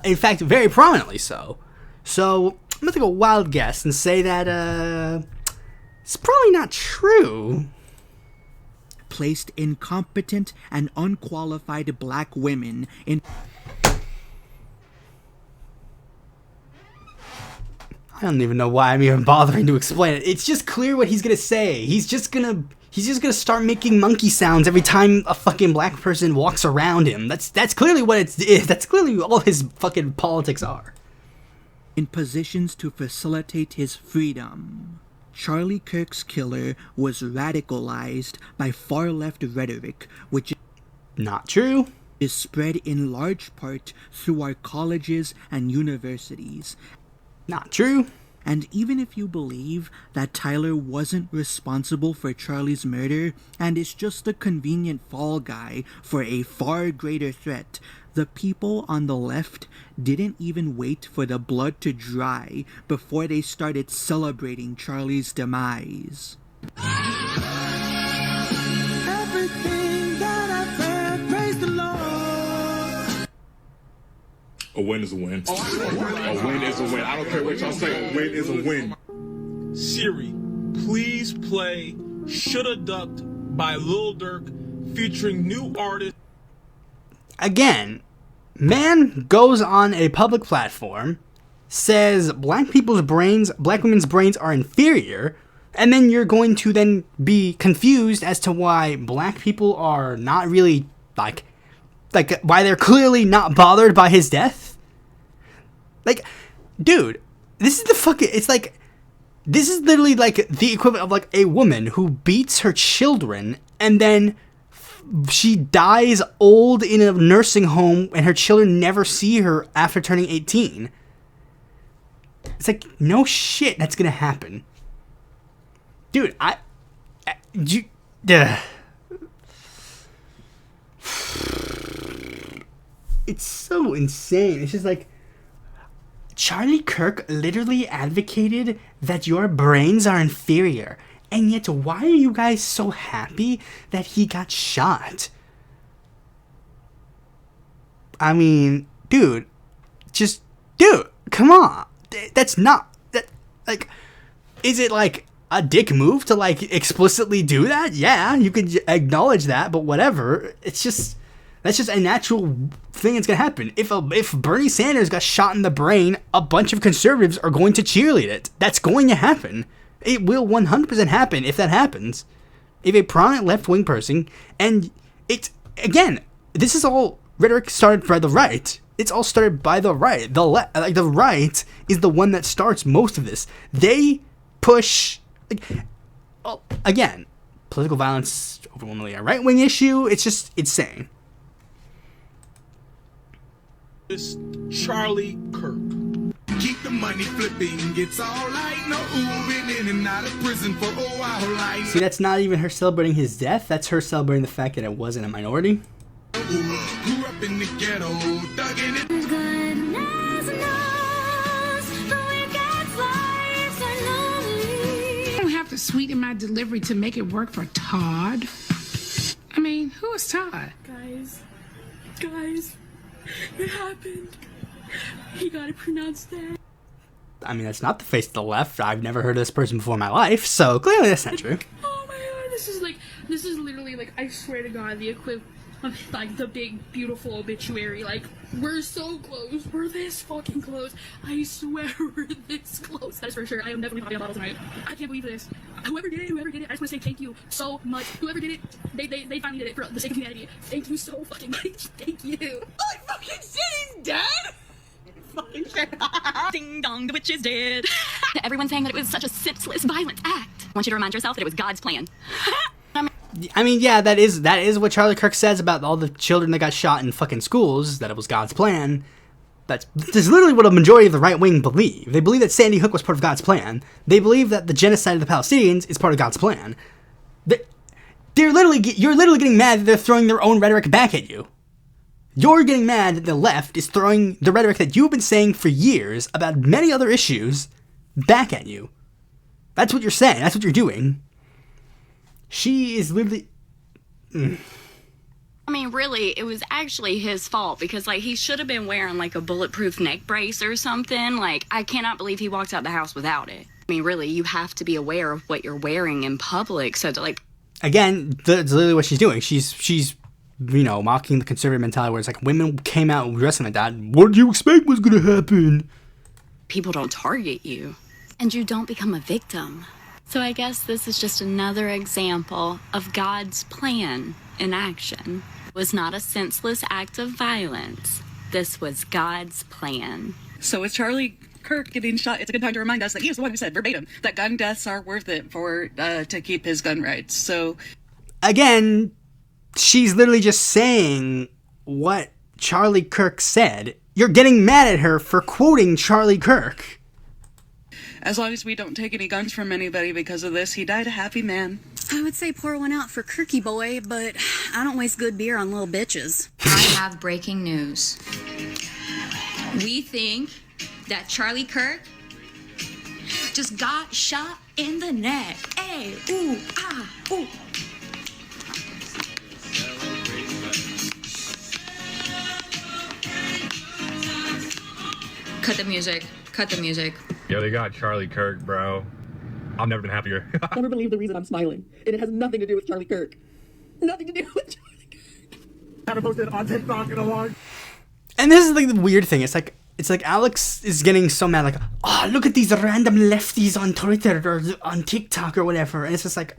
In fact, very prominently so. So, I'm gonna take a wild guess and say that, it's probably not true. Placed incompetent and unqualified black women in... I don't even know why I'm even bothering to explain it. It's just clear what he's gonna say. He's just gonna start making monkey sounds every time a fucking black person walks around him. That's clearly what that's clearly all his fucking politics are. In positions to facilitate his freedom. Charlie Kirk's killer was radicalized by far-left rhetoric, which not true. Is spread in large part through our colleges and universities. Not true. And even if you believe that Tyler wasn't responsible for Charlie's murder and is just a convenient fall guy for a far greater threat, the people on the left didn't even wait for the blood to dry before they started celebrating Charlie's demise. Everything that I've heard, praise the Lord. A win is a win. A win is a win. I don't care what y'all say. A win is a win. Siri, please play Shoulda Ducked by Lil Durk featuring new artist. Again, man goes on a public platform, says black women's brains are inferior, and then you're going to then be confused as to why black people are not really, like why they're clearly not bothered by his death? Like, dude, this is the fucking, it's like, this is literally like the equivalent of like a woman who beats her children and then she dies old in a nursing home and her children never see her after turning 18. It's like, no shit, that's gonna happen. Dude, it's so insane. It's just like, Charlie Kirk literally advocated that your brains are inferior. And yet, why are you guys so happy that he got shot? I mean, dude, come on. That's not, that, like, is it like a dick move to like explicitly do that? Yeah, you could acknowledge that, but whatever. It's just, that's just a natural thing that's gonna happen. If Bernie Sanders got shot in the brain, a bunch of conservatives are going to cheerlead it. That's going to happen. It will 100% happen if that happens. If a prominent left-wing person, and it's, again, this is all rhetoric started by the right. It's all started by the right. The right is the one that starts most of this. They push, like, again, political violence overwhelmingly a right-wing issue. It's just insane. This Charlie Kirk. Keep the money flipping, it's all right. No Ubering in and out of prison for a while. Like. See, that's not even her celebrating his death. That's her celebrating the fact that it wasn't a minority. Grew up in the ghetto, dug in it. I don't have to sweeten my delivery to make it work for Todd. I mean, who is Todd? Guys, it happened. He got it pronounced dead. I mean, that's not the face of the left. I've never heard of this person before in my life, so clearly that's not true. Oh my god, this is literally like, I swear to God, the equivalent of like the big beautiful obituary. Like, we're so close. We're this fucking close. I swear we're this close. That is for sure. I am definitely popping a bottle tonight. I can't believe this. Whoever did it, I just want to say thank you so much. Whoever did it, they finally did it for the sake of humanity. Thank you so fucking much. Thank you. Holy fucking shit, he's dead! Fucking shit. Ding dong, the witch is dead. Everyone saying that it was such a senseless, violent act. I want you to remind yourself that it was God's plan. I mean, yeah, that is what Charlie Kirk says about all the children that got shot in fucking schools, that it was God's plan. That's literally what a majority of the right wing believe. They believe that Sandy Hook was part of God's plan. They believe that the genocide of the Palestinians is part of God's plan. You're literally getting mad that they're throwing their own rhetoric back at you. You're getting mad that the left is throwing the rhetoric that you've been saying for years about many other issues back at you. That's what you're saying. That's what you're doing. She is literally... I mean, really, it was actually his fault because, like, he should have been wearing, like, a bulletproof neck brace or something. Like, I cannot believe he walked out the house without it. I mean, really, you have to be aware of what you're wearing in public. So, to, like... Again, that's literally what she's doing. She's you know, mocking the conservative mentality where it's like women came out dressing like that. What did you expect was going to happen? People don't target you. And you don't become a victim. So I guess this is just another example of God's plan in action. It was not a senseless act of violence. This was God's plan. So with Charlie Kirk getting shot, it's a good time to remind us that he was the one who said verbatim that gun deaths are worth it for to keep his gun rights. So again, she's literally just saying what Charlie Kirk said. You're getting mad at her for quoting Charlie Kirk. As long as we don't take any guns from anybody because of this, he died a happy man. I would say pour one out for Kirky boy, but I don't waste good beer on little bitches. I have breaking news. We think that Charlie Kirk just got shot in the neck. Hey, ooh, ah, ooh. Cut the music. Cut the music. Yo, they got Charlie Kirk, bro. I've never been happier. I'll never believe the reason I'm smiling. And it has nothing to do with Charlie Kirk. Nothing to do with Charlie Kirk. I haven't posted on TikTok in a long. And this is like the weird thing. It's like Alex is getting so mad, like, oh, look at these random lefties on Twitter or on TikTok or whatever. And it's just like,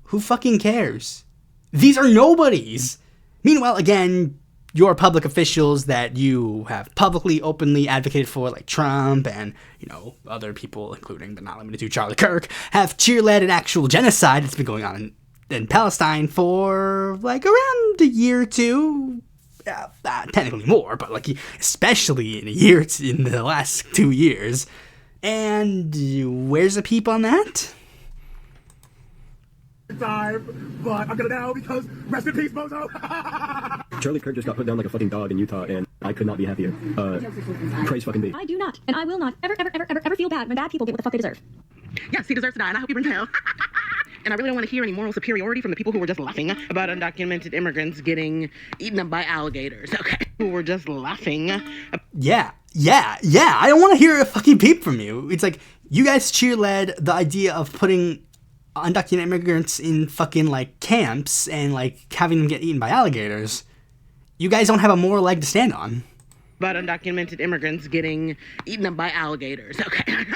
who fucking cares? These are nobodies. Meanwhile, again, your public officials that you have publicly, openly advocated for, like Trump and, other people, including but not limited to Charlie Kirk, have cheerled an actual genocide that's been going on in Palestine for, like, around a year or two. Technically more, but, like, especially in in the last 2 years. And where's the peep on that? Time, but I'm gonna now because rest in peace, Bozo. Charlie Kirk just got put down like a fucking dog in Utah, and I could not be happier. Praise fucking be. I do not, and I will not ever feel bad when bad people get what the fuck they deserve. Yes, he deserves to die, and I hope you bring hell. And I really don't want to hear any moral superiority from the people who were just laughing about undocumented immigrants getting eaten up by alligators, okay? Who were just laughing. Yeah. I don't want to hear a fucking peep from you. It's like, you guys cheerled the idea of putting undocumented immigrants in fucking, like, camps and, like, having them get eaten by alligators. You guys don't have a moral leg to stand on. About undocumented immigrants getting eaten up by alligators, okay?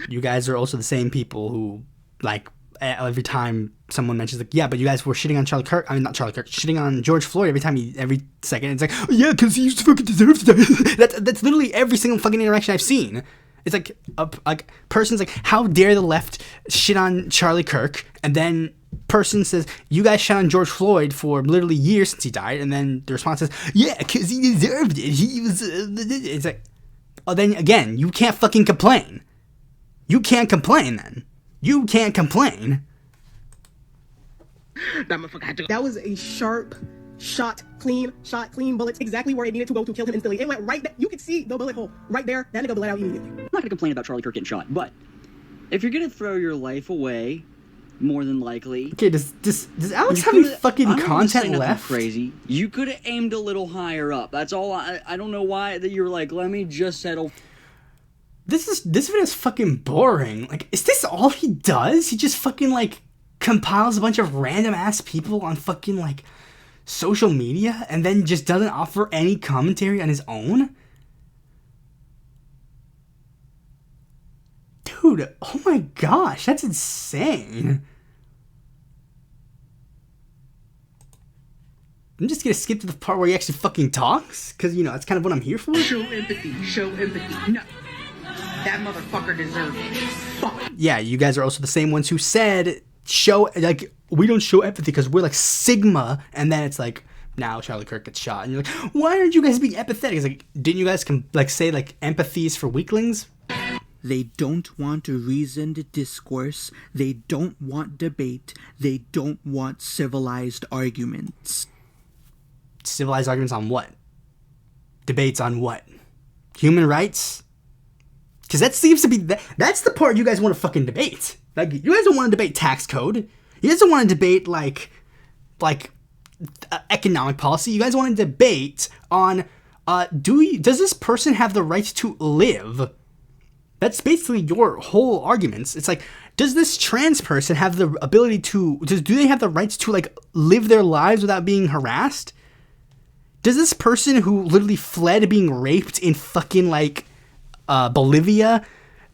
You guys are also the same people who, like, every time someone mentions, like, yeah, but you guys were shitting on shitting on George Floyd every second. It's like, oh, yeah, because he fucking deserves to die. That's literally every single fucking interaction I've seen. It's like a person's like, how dare the left shit on Charlie Kirk, and then person says, you guys shit on George Floyd for literally years since he died, and then the response is, yeah, because he deserved it. He was. It's like, oh, then again, you can't fucking complain. You can't complain then. You can't complain. That was a sharp shot, clean bullets, exactly where it needed to go to kill him instantly. It went right there. You could see the bullet hole right there. That nigga bled out immediately. I'm not going to complain about Charlie Kirk getting shot, but if you're going to throw your life away, more than likely... Okay, does Alex have any fucking content left? Crazy. You could have aimed a little higher up. That's all. I don't know why that you're like, let me just settle... This video is fucking boring. Like, is this all he does? He just fucking, like, compiles a bunch of random ass people on fucking, like, social media and then just doesn't offer any commentary on his own? Dude, oh my gosh, that's insane. I'm just gonna skip to the part where he actually fucking talks, because, that's kind of what I'm here for. Show empathy. No. That motherfucker deserved it. Fuck. Yeah, you guys are also the same ones who said, we don't show empathy because we're like Sigma, and then it's like, now Charlie Kirk gets shot, and you're like, why aren't you guys being empathetic? It's like, didn't you guys say like empathy is for weaklings? They don't want a reasoned discourse. They don't want debate. They don't want civilized arguments. Civilized arguments on what? Debates on what? Human rights? Because that seems to be... That's the part you guys want to fucking debate. Like, you guys don't want to debate tax code. You guys don't want to debate, like economic policy. You guys want to debate on... does this person have the right to live? That's basically your whole arguments. It's like, does this trans person have the ability to... Do they have the rights to, like, live their lives without being harassed? Does this person who literally fled being raped in fucking, like... Bolivia,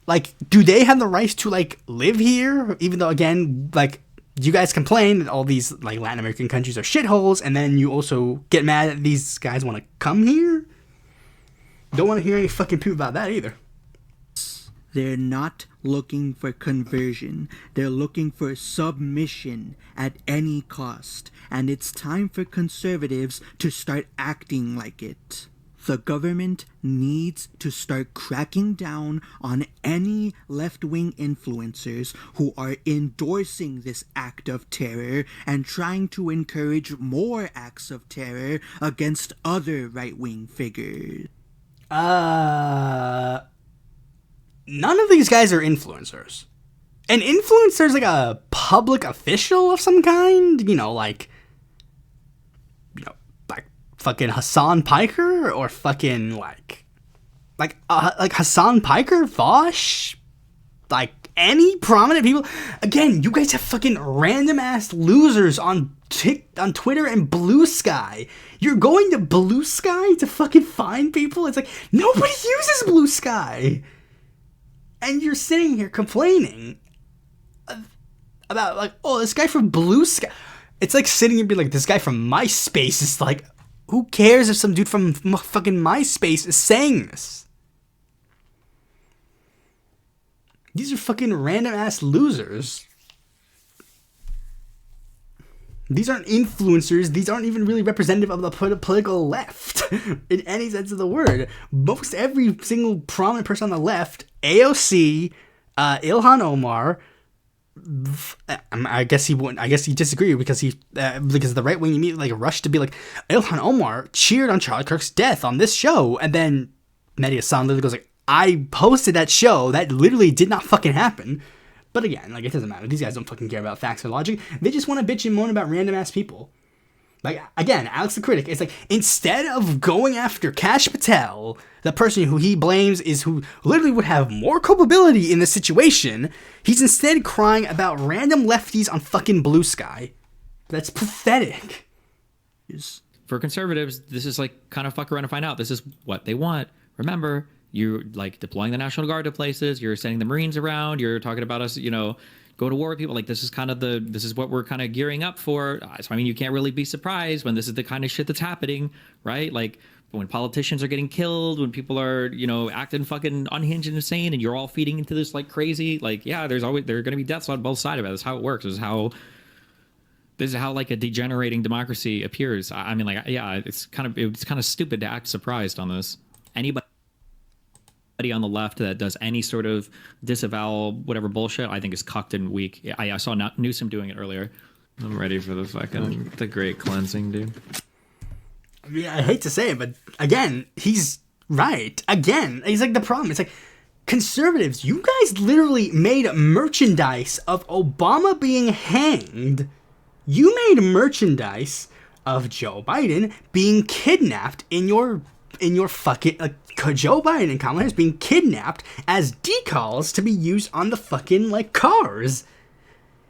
like, do they have the rights to, like, live here? Even though, again, like, you guys complain that all these, like, Latin American countries are shitholes, and then you also get mad that these guys want to come here? Don't want to hear any fucking poop about that either. They're not looking for conversion. They're looking for submission at any cost. And it's time for conservatives to start acting like it. The government needs to start cracking down on any left-wing influencers who are endorsing this act of terror and trying to encourage more acts of terror against other right-wing figures. None of these guys are influencers. An influencer is like a public official of some kind, like fucking Hassan Piker, or fucking like Hassan Piker, Vosh, like any prominent people. Again, you guys have fucking random ass losers on Twitter and Blue Sky. You're going to Blue Sky to fucking find people? It's like, nobody uses Blue Sky. And you're sitting here complaining about, like, oh, this guy from Blue Sky. It's like sitting and being like, this guy from MySpace is like Who cares if some dude from fucking MySpace is saying this? These are fucking random ass losers. These aren't influencers. These aren't even really representative of the political left in any sense of the word. Most every single prominent person on the left, AOC, Ilhan Omar, I guess he wouldn't. I guess he disagreed because the right wing immediately rushed to be like, Ilhan Omar cheered on Charlie Kirk's death on this show, and then Mehdi Hassan literally goes like, I posted that show. That literally did not fucking happen. But again, it doesn't matter. These guys don't fucking care about facts or logic. They just want to bitch and moan about random ass people. Again, Alex the Critic, it's instead of going after Kash Patel, the person who he blames is who literally would have more culpability in this situation, he's instead crying about random lefties on fucking Blue Sky. That's pathetic. For conservatives, this is kind of fuck around and find out. This is what they want. Remember, you're deploying the National Guard to places, you're sending the Marines around, you're talking about us, go to war with people. This is what we're kind of gearing up for. So, you can't really be surprised when this is the kind of shit that's happening, right? When politicians are getting killed, when people are, acting fucking unhinged and insane, and you're all feeding into this like crazy, yeah, there are going to be deaths on both sides of it. That's how it works. This is how a degenerating democracy appears. It's kind of stupid to act surprised on this. Anybody on the left that does any sort of disavowal, whatever bullshit, I think is cucked and weak. I saw Newsom doing it earlier. I'm ready for the great cleansing, dude. I hate to say it, but again, he's right. Again, he's the problem. It's conservatives, you guys literally made merchandise of Obama being hanged. You made merchandise of Joe Biden being kidnapped in your fucking Joe Biden and Kamala Harris being kidnapped as decals to be used on the fucking cars.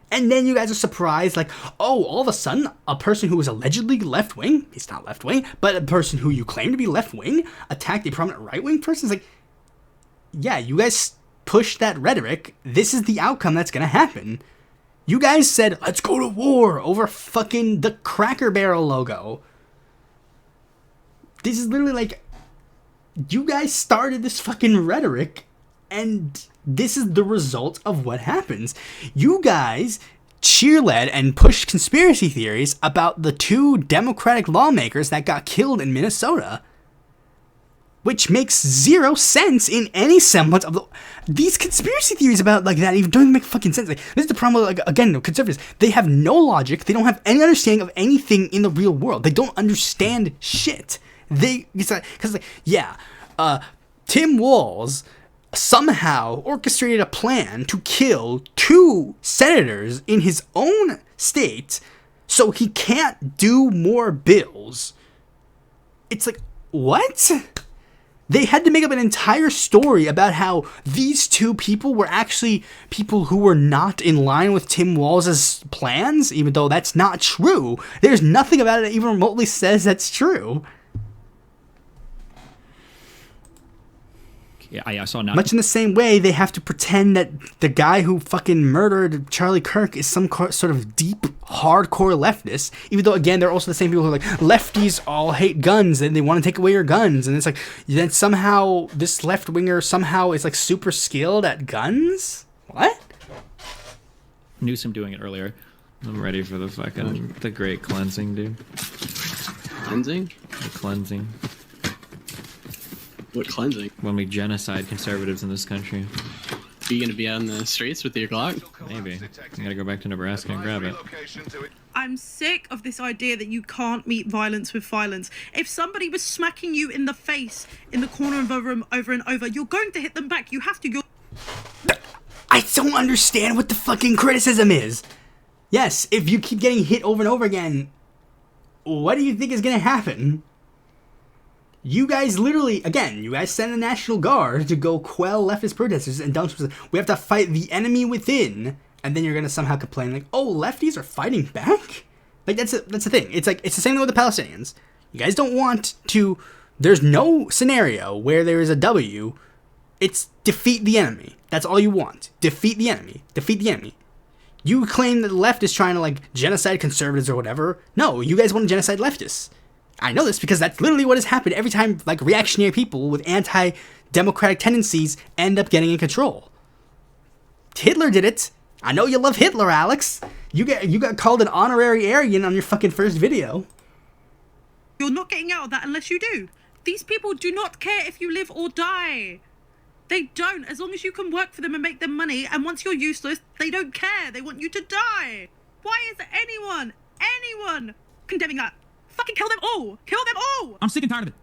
And then you guys are surprised, all of a sudden, a person who was allegedly left-wing, he's not left-wing, but a person who you claim to be left-wing, attacked a prominent right-wing person. It's yeah, you guys pushed that rhetoric. This is the outcome that's gonna happen. You guys said, let's go to war over fucking the Cracker Barrel logo. This is literally you guys started this fucking rhetoric, and this is the result of what happens. You guys cheerled and pushed conspiracy theories about the 2 Democratic lawmakers that got killed in Minnesota, which makes 0 sense in any semblance of these conspiracy theories about that even don't make fucking sense. This is the problem with, again, conservatives. They have no logic. They don't have any understanding of anything in the real world. They don't understand shit. Tim Walz somehow orchestrated a plan to kill 2 senators in his own state so he can't do more bills. It's what? They had to make up an entire story about how these 2 people were actually people who were not in line with Tim Walz's plans, even though that's not true. There's nothing about it that even remotely says that's true. Yeah, I saw much in the same way they have to pretend that the guy who fucking murdered Charlie Kirk is some sort of deep, hardcore leftist, even though, again, they're also the same people who are lefties all hate guns and they want to take away your guns, and it's then somehow this left-winger somehow is super skilled at guns? What? Newsom doing it earlier. I'm ready for the great cleansing, dude. Cleansing? The cleansing. What cleansing? When we genocide conservatives in this country. Are you gonna be out in the streets with your Glock? Maybe. I gotta go back to Nebraska and grab it. I'm sick of this idea that you can't meet violence with violence. If somebody was smacking you in the face in the corner of a room over and over, you're going to hit them back. You have to. I don't understand what the fucking criticism is. Yes, if you keep getting hit over and over again, what do you think is gonna happen? You guys literally, again, you guys send the National Guard to go quell leftist protesters and we have to fight the enemy within, and then you're gonna somehow complain oh, lefties are fighting back? That's the thing. It's it's the same thing with the Palestinians. You guys don't want to. There's no scenario where there is a W. It's defeat the enemy. That's all you want. Defeat the enemy. Defeat the enemy. You claim that the left is trying to genocide conservatives or whatever. No, you guys want to genocide leftists. I know this because that's literally what has happened every time, like, reactionary people with anti-democratic tendencies end up getting in control. Hitler did it. I know you love Hitler, Alex. You got called an honorary Aryan on your fucking first video. You're not getting out of that unless you do. These people do not care if you live or die. They don't, as long as you can work for them and make them money, and once you're useless, they don't care. They want you to die. Why is anyone condemning that? Fucking kill them all. Kill them all. I'm sick and tired of it.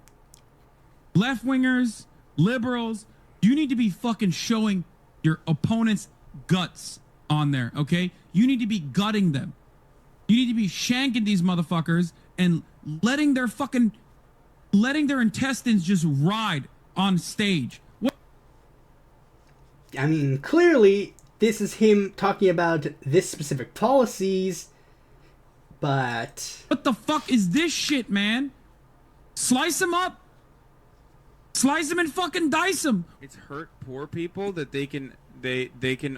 Left-wingers, liberals, you need to be fucking showing your opponent's guts on there, okay? You need to be gutting them. You need to be shanking these motherfuckers and letting their intestines just ride on stage. What? I mean, clearly, this is him talking about this specific policies, but... What the fuck is this shit, man? Slice them up. Slice them and fucking dice them. It's hurt poor people that they can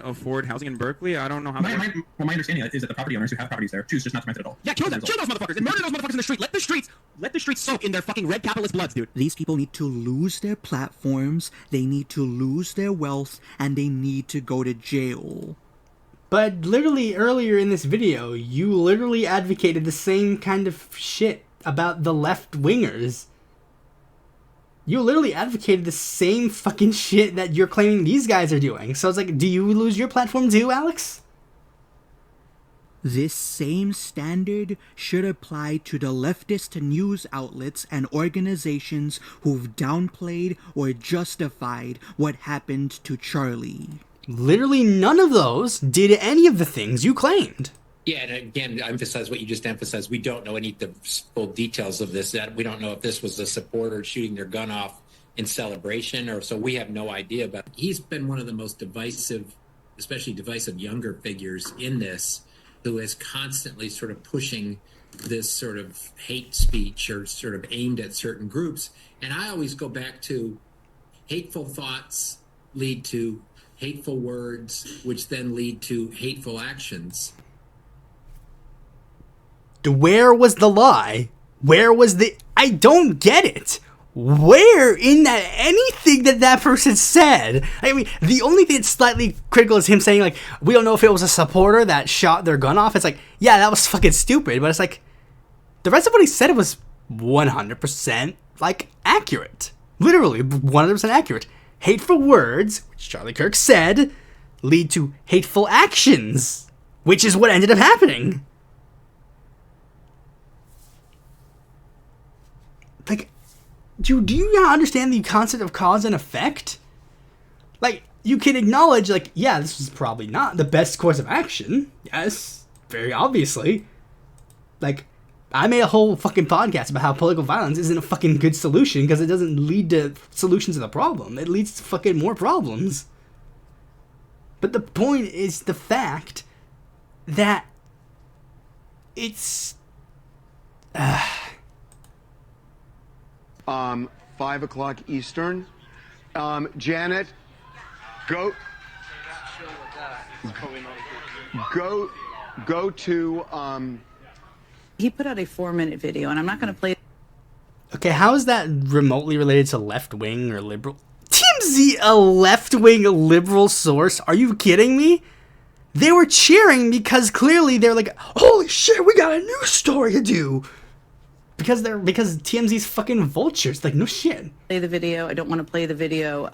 afford housing in Berkeley. I don't know how. My understanding is that the property owners who have properties there choose just not to rent it at all. Yeah, kill them. Kill those motherfuckers and murder those motherfuckers in the street. Let the streets soak in their fucking red capitalist bloods, dude. These people need to lose their platforms, they need to lose their wealth, and they need to go to jail. But literally earlier in this video, you literally advocated the same kind of shit about the left-wingers. You literally advocated the same fucking shit that you're claiming these guys are doing. So it's like, do you lose your platform too, Alex? This same standard should apply to the leftist news outlets and organizations who've downplayed or justified what happened to Charlie. Literally none of those did any of the things you claimed. Yeah, and again, I emphasize what you just emphasized. We don't know any of the full details of this. That we don't know if this was a supporter shooting their gun off in celebration, or so we have no idea. But he's been one of the most divisive, especially divisive younger figures in this, who is constantly sort of pushing this sort of hate speech or sort of aimed at certain groups. And I always go back to hateful thoughts lead to hateful words, which then lead to hateful actions. Where was the lie? Where was the... I don't get it. Where in that anything that person said? I mean, the only thing that's slightly critical is him saying, like, we don't know if it was a supporter that shot their gun off. It's like, yeah, that was fucking stupid. But it's like, the rest of what he said was 100%, like, accurate. Literally 100% accurate. Hateful words, which Charlie Kirk said, lead to hateful actions, which is what ended up happening. Like, do you not understand the concept of cause and effect? Like, you can acknowledge, like, yeah, this was probably not the best course of action. Yes, very obviously. Like, I made a whole fucking podcast about how political violence isn't a fucking good solution because it doesn't lead to solutions to the problem. It leads to fucking more problems. But the point is the fact that it's... 5 o'clock Eastern. Janet, go to, He put out a 4-minute video, and I'm not going to play. Okay, how is that remotely related to left-wing or liberal? TMZ, a left-wing liberal source? Are you kidding me? They were cheering because clearly they're like, holy shit, we got a news story to do. Because TMZ's fucking vultures. Like, no shit. Play the video. I don't want to play the video.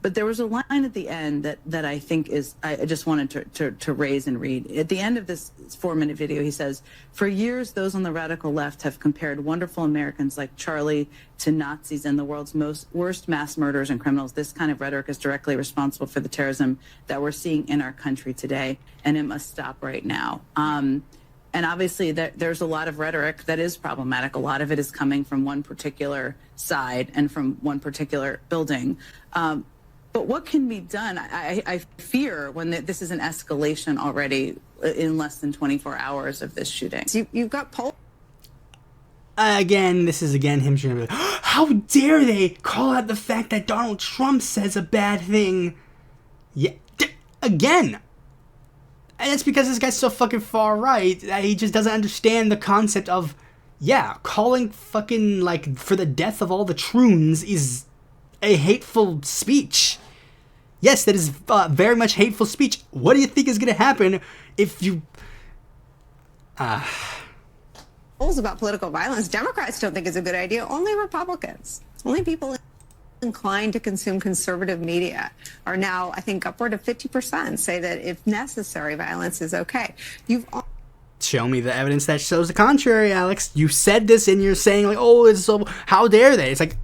But there was a line at the end that I think is, I just wanted to raise and read. At the end of this 4-minute video, he says, for years, those on the radical left have compared wonderful Americans like Charlie to Nazis and the world's worst mass murderers and criminals. This kind of rhetoric is directly responsible for the terrorism that we're seeing in our country today, and it must stop right now. And obviously, there's a lot of rhetoric that is problematic. A lot of it is coming from one particular side and from one particular building. But what can be done? I fear when this is an escalation already in less than 24 hours of this shooting. You've got this is him trying to be like, how dare they call out the fact that Donald Trump says a bad thing? Yeah, again. And it's because this guy's so fucking far right that he just doesn't understand the concept of yeah, calling fucking, like, for the death of all the troons is a hateful speech. Yes, that is very much hateful speech. What do you think is going to happen if you... About political violence, Democrats don't think it's a good idea. Only Republicans, only people inclined to consume conservative media are now, I think, upward of 50% say that if necessary, violence is okay. Show me the evidence that shows the contrary, Alex. You said this and you're saying, like, oh, it's so, how dare they? It's like,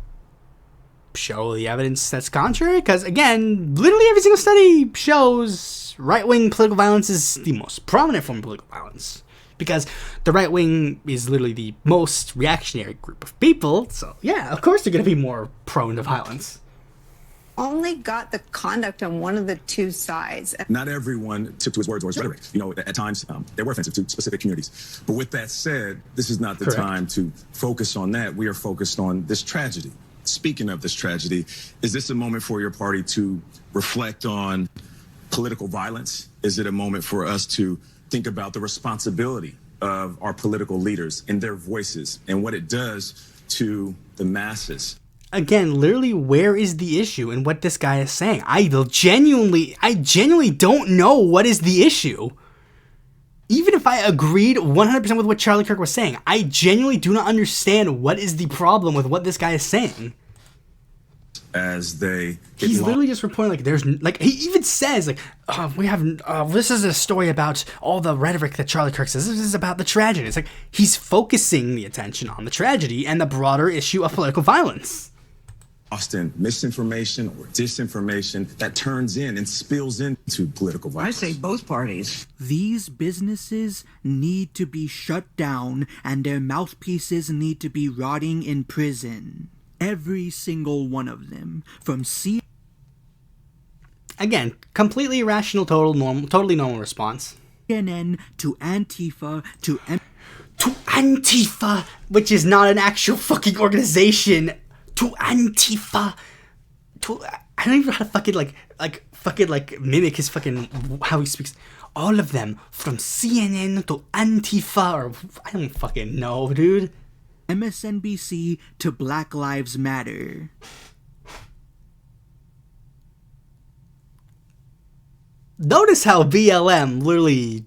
show the evidence that's contrary, because, again, literally every single study shows right-wing political violence is the most prominent form of political violence. Because the right wing is literally the most reactionary group of people, so yeah, of course they're going to be more prone to violence. Only got the conduct on one of the two sides. Not everyone took to his words or his rhetoric. You know, at times they were offensive to specific communities. But with that said, this is not the time to focus on that. We are focused on this tragedy. Speaking of this tragedy, is this a moment for your party to reflect on political violence? Is it a moment for us to think about the responsibility of our political leaders and their voices and what it does to the masses? Again, literally, where is the issue in what this guy is saying? I genuinely don't know what is the issue. Even if I agreed 100% with what Charlie Kirk was saying, I genuinely do not understand what is the problem with what this guy is saying. As they he's literally just reporting, like, there's, like, he even says, like, we have this is a story about all the rhetoric that Charlie Kirk says. This is about the tragedy. It's like he's focusing the attention on the tragedy and the broader issue of political violence. Often misinformation or disinformation that turns in and spills into political violence. I say both parties. These businesses need to be shut down and their mouthpieces need to be rotting in prison. Every single one of them. From Again, completely irrational, totally normal response. CNN to Antifa to Antifa, which is not an actual fucking organization. To Antifa. I don't even know how to fucking mimic his fucking how he speaks. All of them, from CNN to Antifa, or I don't fucking know, dude. MSNBC to Black Lives Matter. Notice how BLM literally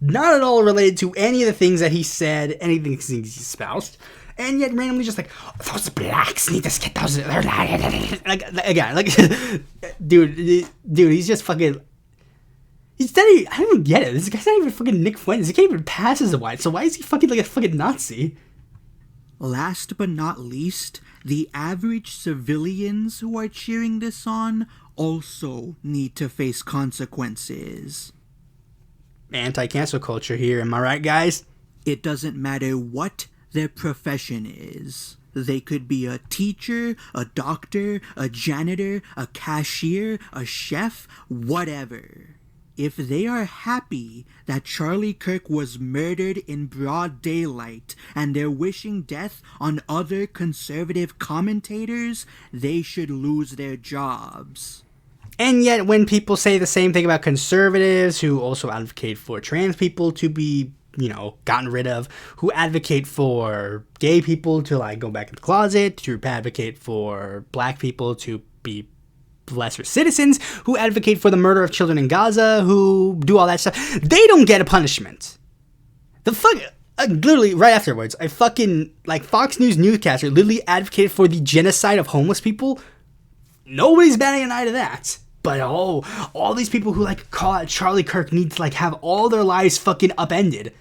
not at all related to any of the things that he said, anything he espoused, and yet randomly just like, those blacks need to get those. Like, again, like, dude, he's just fucking. He's not even, I don't even get it. This guy's not even fucking Nick Fuentes. He can't even pass as a white. So why is he fucking like a fucking Nazi? Last but not least, the average civilians who are cheering this on also need to face consequences. Anti-cancel culture here, am I right, guys? It doesn't matter what their profession is. They could be a teacher, a doctor, a janitor, a cashier, a chef, whatever. If they are happy that Charlie Kirk was murdered in broad daylight and they're wishing death on other conservative commentators, they should lose their jobs. And yet when people say the same thing about conservatives who also advocate for trans people to be, you know, gotten rid of, who advocate for gay people to, like, go back in the closet, to advocate for black people to be lesser citizens, who advocate for the murder of children in Gaza, who do all that stuff, they don't get a punishment. The fuck, literally right afterwards, a fucking, like, Fox News newscaster literally advocated for the genocide of homeless people. Nobody's batting an eye to that. But all these people who, like, call out Charlie Kirk need to, like, have all their lives fucking upended.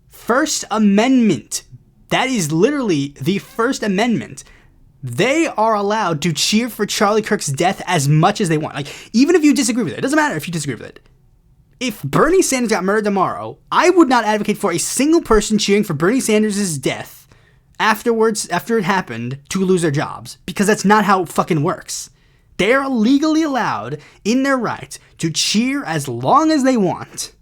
First Amendment. That is literally the First Amendment. They are allowed to cheer for Charlie Kirk's death as much as they want. Like, even if you disagree with it. It doesn't matter if you disagree with it. If Bernie Sanders got murdered tomorrow, I would not advocate for a single person cheering for Bernie Sanders' death afterwards, after it happened, to lose their jobs. Because that's not how it fucking works. They are legally allowed, in their right, to cheer as long as they want.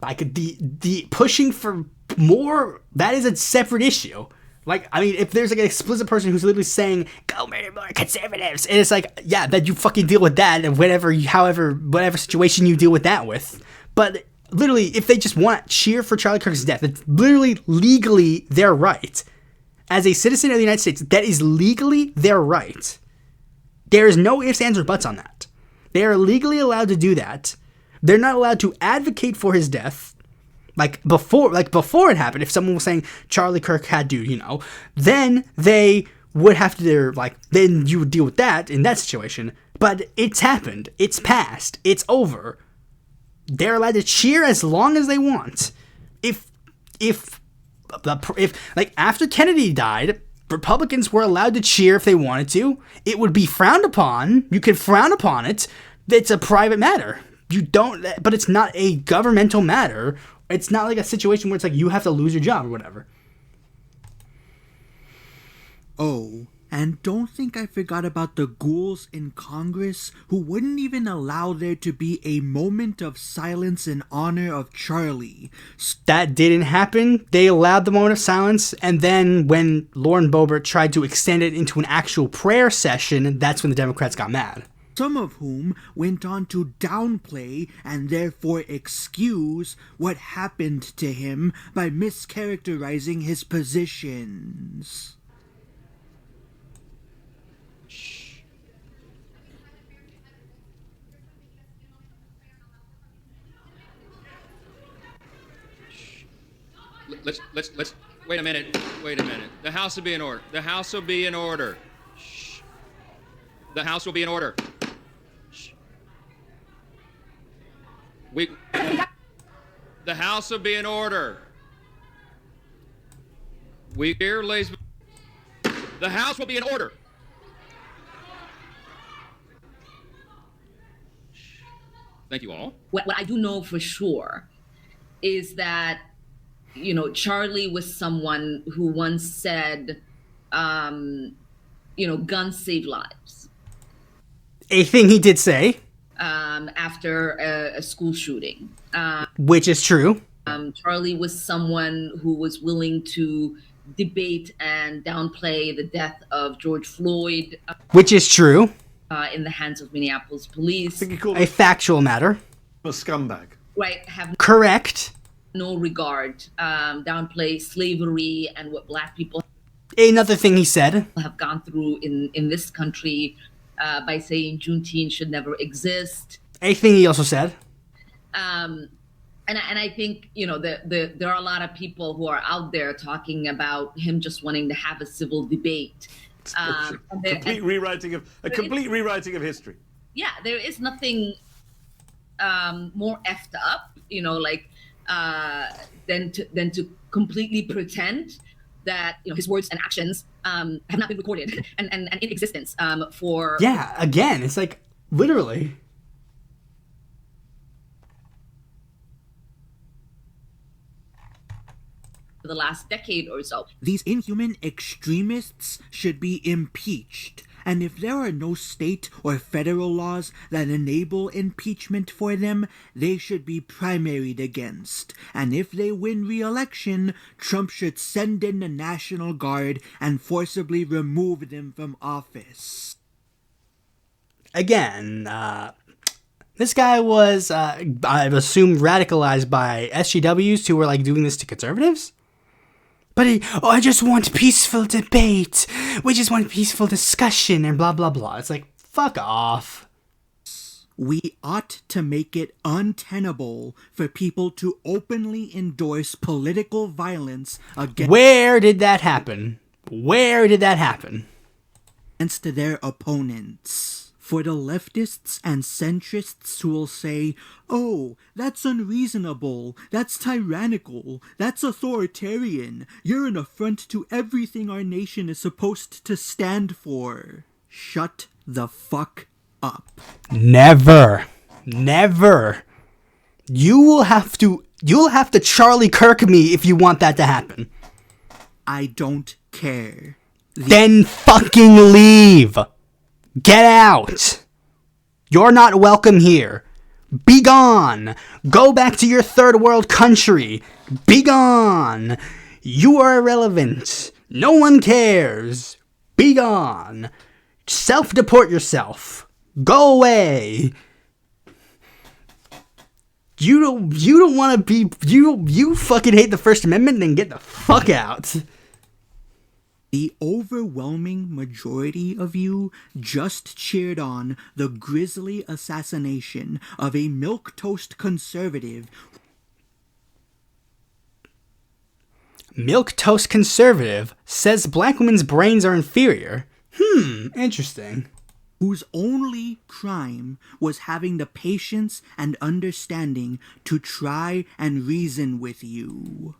Like, the pushing for more, that is a separate issue. Like, I mean, if there's, like, an explicit person who's literally saying, go murder more conservatives, and it's like, yeah, that you fucking deal with that, and whatever situation you deal with that with. But literally, if they just want to cheer for Charlie Kirk's death, it's literally legally their right. As a citizen of the United States, that is legally their right. There is no ifs, ands, or buts on that. They are legally allowed to do that. They're not allowed to advocate for his death. Like before it happened, if someone was saying Charlie Kirk had to, then they would have to, then you would deal with that in that situation. But it's happened. It's passed. It's over. They're allowed to cheer as long as they want. If after Kennedy died, Republicans were allowed to cheer if they wanted to. It would be frowned upon. You could frown upon it. It's a private matter. But it's not a governmental matter. It's not like a situation where it's like you have to lose your job or whatever. Oh, and don't think I forgot about the ghouls in Congress who wouldn't even allow there to be a moment of silence in honor of Charlie. That didn't happen. They allowed the moment of silence, and then when Lauren Boebert tried to extend it into an actual prayer session, that's when the Democrats got mad. Some of whom went on to downplay and therefore excuse what happened to him by mischaracterizing his positions. Let's wait a minute. The House will be in order. The House will be in order. Shh. The House will be in order. Shh. The House will be in order. The House will be in order. Thank you all. What I do know for sure is that Charlie was someone who once said, guns save lives. A thing he did say. After a school shooting. Which is true. Charlie was someone who was willing to debate and downplay the death of George Floyd. Which is true. In the hands of Minneapolis police. A factual matter. A scumbag. Right. Correct. No regard, downplay slavery and what Black people Another thing he said have gone through in this country by saying Juneteenth should never exist. A thing he also said. And I think there are a lot of people who are out there talking about him just wanting to have a civil debate. Complete rewriting of history. Yeah, there is nothing more effed up, than to completely pretend that his words and actions have not been recorded and in existence for. Yeah, again, it's like literally. For the last decade or so. These inhuman extremists should be impeached. And if there are no state or federal laws that enable impeachment for them, they should be primaried against. And if they win re-election, Trump should send in the National Guard and forcibly remove them from office. Again, this guy was, I've assumed, radicalized by SJWs who were doing this to conservatives. But I just want peaceful debate. We just want peaceful discussion and blah, blah, blah. It's like, fuck off. We ought to make it untenable for people to openly endorse political violence against... Where did that happen? Against their opponents. For the leftists and centrists who will say, oh, that's unreasonable, that's tyrannical, that's authoritarian, you're an affront to everything our nation is supposed to stand for. Shut the fuck up. Never. You'll have to Charlie Kirk me if you want that to happen. I don't care. Then fucking leave. Get out! You're not welcome here. Be gone! Go back to your third world country. Be gone! You are irrelevant. No one cares. Be gone. Self-deport yourself. Go away. You don't want to be, you fucking hate the First Amendment, then get the fuck out. The overwhelming majority of you just cheered on the grisly assassination of a milquetoast conservative. Milquetoast conservative says black women's brains are inferior. Interesting. Whose only crime was having the patience and understanding to try and reason with you.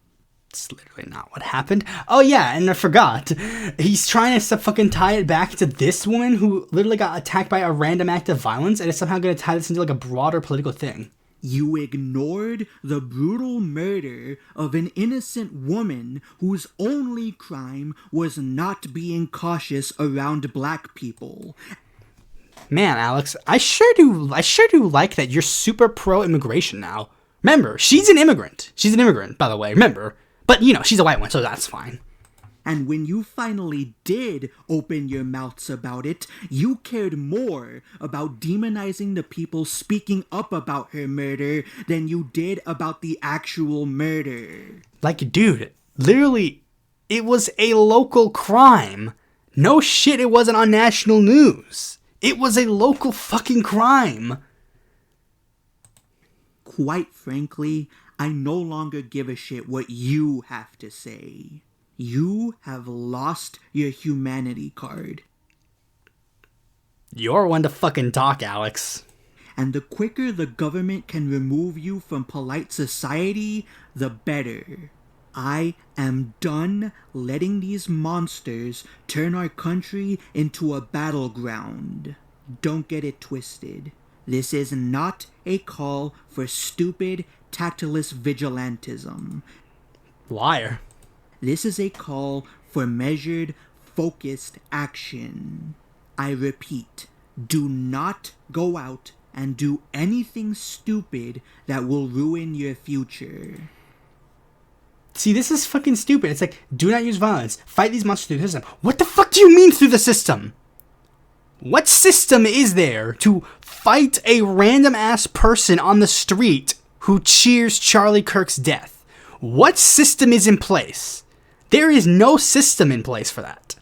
It's literally not what happened. Oh yeah, and I forgot. He's trying to fucking tie it back to this woman who literally got attacked by a random act of violence, and is somehow going to tie this into like a broader political thing. You ignored the brutal murder of an innocent woman whose only crime was not being cautious around black people. Man, Alex, I sure do like that you're super pro-immigration now. Remember, she's an immigrant. She's an immigrant, by the way, remember. But, you know, she's a white one, so that's fine. And when you finally did open your mouths about it, you cared more about demonizing the people speaking up about her murder than you did about the actual murder. Like, dude, literally, it was a local crime. No shit, it wasn't on national news. It was a local fucking crime. Quite frankly, I no longer give a shit what you have to say. You have lost your humanity card. You're one to fucking talk, Alex. And the quicker the government can remove you from polite society, the better. I am done letting these monsters turn our country into a battleground. Don't get it twisted. This is not a call for stupid, tactless vigilantism. Liar. This is a call for measured, focused action. I repeat, do not go out and do anything stupid that will ruin your future. See, this is fucking stupid. It's like, do not use violence. Fight these monsters through the system. What the fuck do you mean through the system? What system is there to fight a random-ass person on the street who cheers Charlie Kirk's death? What system is in place? There is no system in place for that.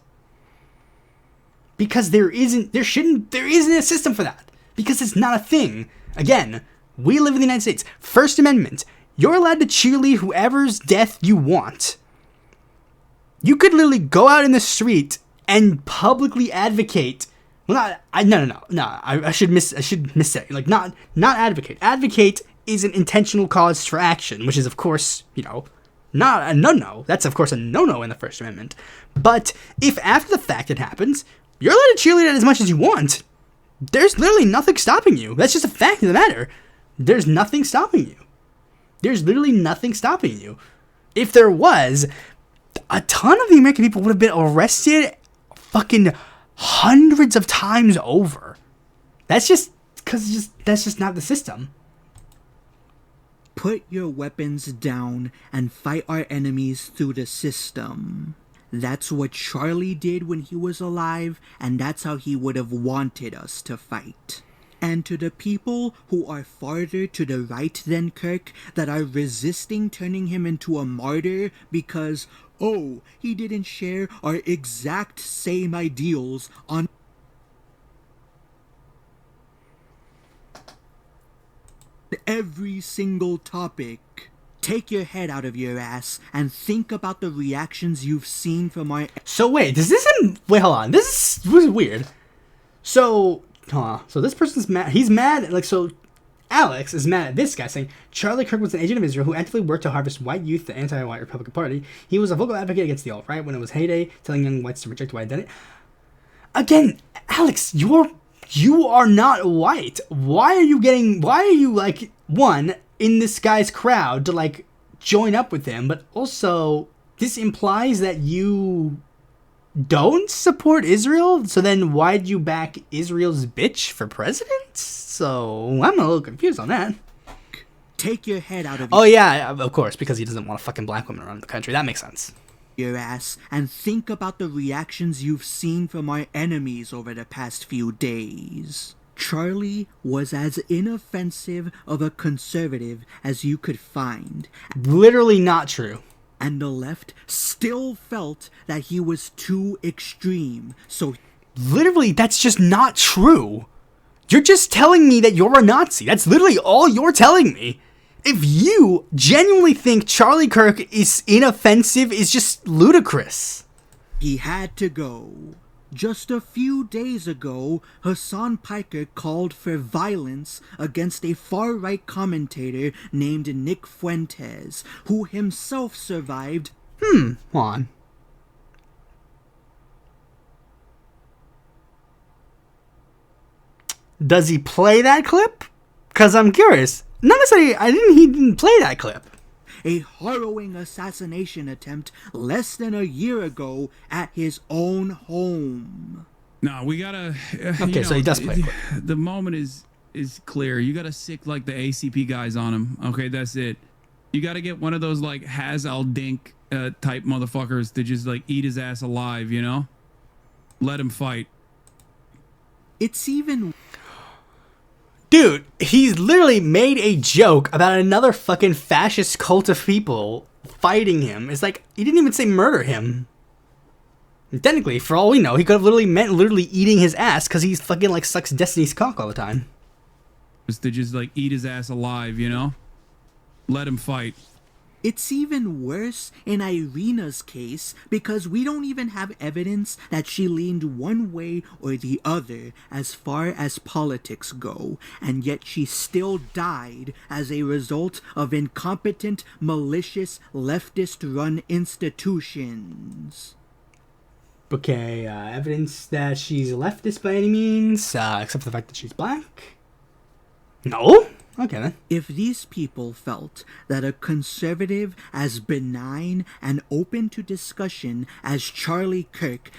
Because there isn't a system for that. Because it's not a thing. Again, we live in the United States. First Amendment. You're allowed to cheerlead whoever's death you want. You could literally go out in the street and publicly advocate. Well, I should say, like, not advocate. Advocate is an intentional cause for action, which is, of course, you know, not a no-no. That's, of course, a no-no in the First Amendment. But if after the fact it happens, you're allowed to cheerlead it as much as you want. There's literally nothing stopping you. That's just a fact of the matter. There's nothing stopping you. There's literally nothing stopping you. If there was, a ton of the American people would have been arrested fucking hundreds of times over. That's just because that's just not the system. Put your weapons down and fight our enemies through the system. That's what Charlie did when he was alive, and that's how he would have wanted us to fight. And to the people who are farther to the right than Kirk that are resisting turning him into a martyr because, oh, he didn't share our exact same ideals on every single topic. Take your head out of your ass and think about the reactions you've seen from our... So wait, wait, hold on. This is weird. So this person's mad. He's mad. Like, so Alex is mad at this guy saying Charlie Kirk was an agent of Israel who actively worked to harvest white youth, the anti-white Republican Party. He was a vocal advocate against the alt-right when it was heyday, telling young whites to reject white identity. Again, Alex, you are not white. Why are you like, one, in this guy's crowd to like join up with him, but also this implies that you don't support Israel, so then why'd you back Israel's bitch for president? So I'm a little confused on that. Take your head out of Oh yeah, of course, because he doesn't want a fucking black woman around the country. That makes sense. Your ass and think about the reactions you've seen from our enemies over the past few days. Charlie was as inoffensive of a conservative as you could find. Literally not true. And the left still felt that he was too extreme, so... Literally, that's just not true. You're just telling me that you're a Nazi. That's literally all you're telling me. If you genuinely think Charlie Kirk is inoffensive, is just ludicrous. He had to go. Just a few days ago, Hassan Piker called for violence against a far-right commentator named Nick Fuentes, who himself survived... Hold on. Does he play that clip? Because I'm curious. Not necessarily, he didn't play that clip. A harrowing assassination attempt less than a year ago at his own home. No, we gotta... Okay, so he does play. The moment is clear. You gotta sick like the ACP guys on him. Okay, that's it. You gotta get one of those like Haz al-Dink type motherfuckers to just like eat his ass alive, you know? Let him fight. It's even... Dude, he's literally made a joke about another fucking fascist cult of people fighting him. It's like, he didn't even say murder him. And technically, for all we know, he could have literally meant literally eating his ass because he's fucking like sucks Destiny's cock all the time. Just to just like eat his ass alive, you know? Let him fight. It's even worse in Irina's case because we don't even have evidence that she leaned one way or the other as far as politics go, and yet she still died as a result of incompetent, malicious, leftist-run institutions. Okay, evidence that she's a leftist by any means, except for the fact that she's black? No? Okay, then. If these people felt that a conservative as benign and open to discussion as Charlie Kirk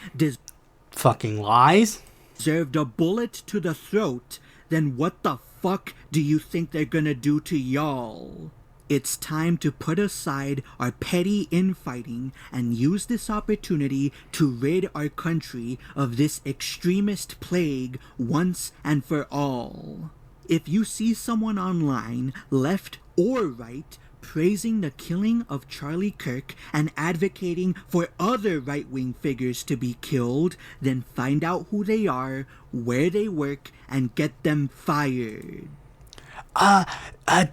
fucking lies deserved a bullet to the throat, then what the fuck do you think they're gonna do to y'all? It's time to put aside our petty infighting and use this opportunity to rid our country of this extremist plague once and for all. If you see someone online, left or right, praising the killing of Charlie Kirk and advocating for other right-wing figures to be killed, then find out who they are, where they work, and get them fired.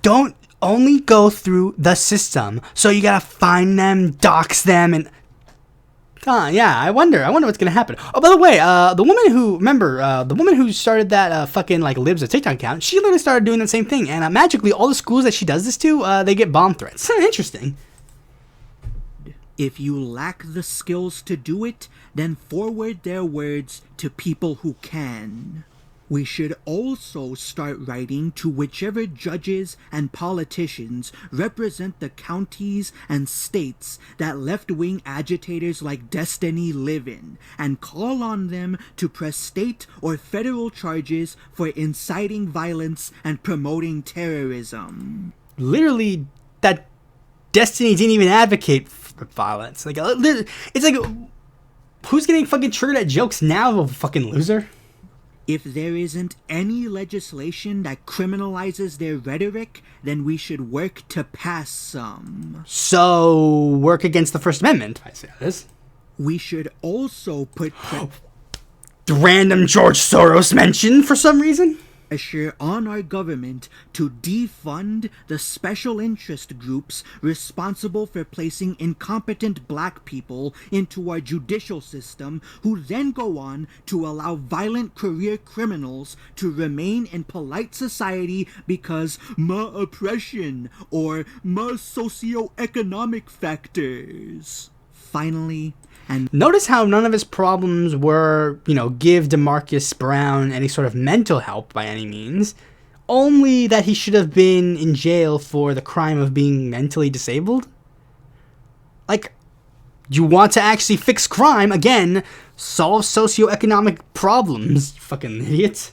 Don't only go through the system. So you gotta find them, dox them, and... yeah, I wonder what's gonna happen. Oh, by the way, the woman who started that fucking like libs of TikTok account, she literally started doing the same thing, and magically all the schools that she does this to, they get bomb threats. Interesting. If you lack the skills to do it, then forward their words to people who can. We should also start writing to whichever judges and politicians represent the counties and states that left-wing agitators like Destiny live in, and call on them to press state or federal charges for inciting violence and promoting terrorism. Literally, that Destiny didn't even advocate for violence. Like, it's like, who's getting fucking triggered at jokes now, a fucking loser? If there isn't any legislation that criminalizes their rhetoric, then we should work to pass some. So, work against the First Amendment, I say this. We should also put... Random George Soros mention for some reason? Pressure on our government to defund the special interest groups responsible for placing incompetent black people into our judicial system, who then go on to allow violent career criminals to remain in polite society because oppression or socioeconomic factors. Finally, and notice how none of his problems were, give DeMarcus Brown any sort of mental help by any means. Only that he should have been in jail for the crime of being mentally disabled. Like, you want to actually fix crime, again, solve socioeconomic problems, you fucking idiot.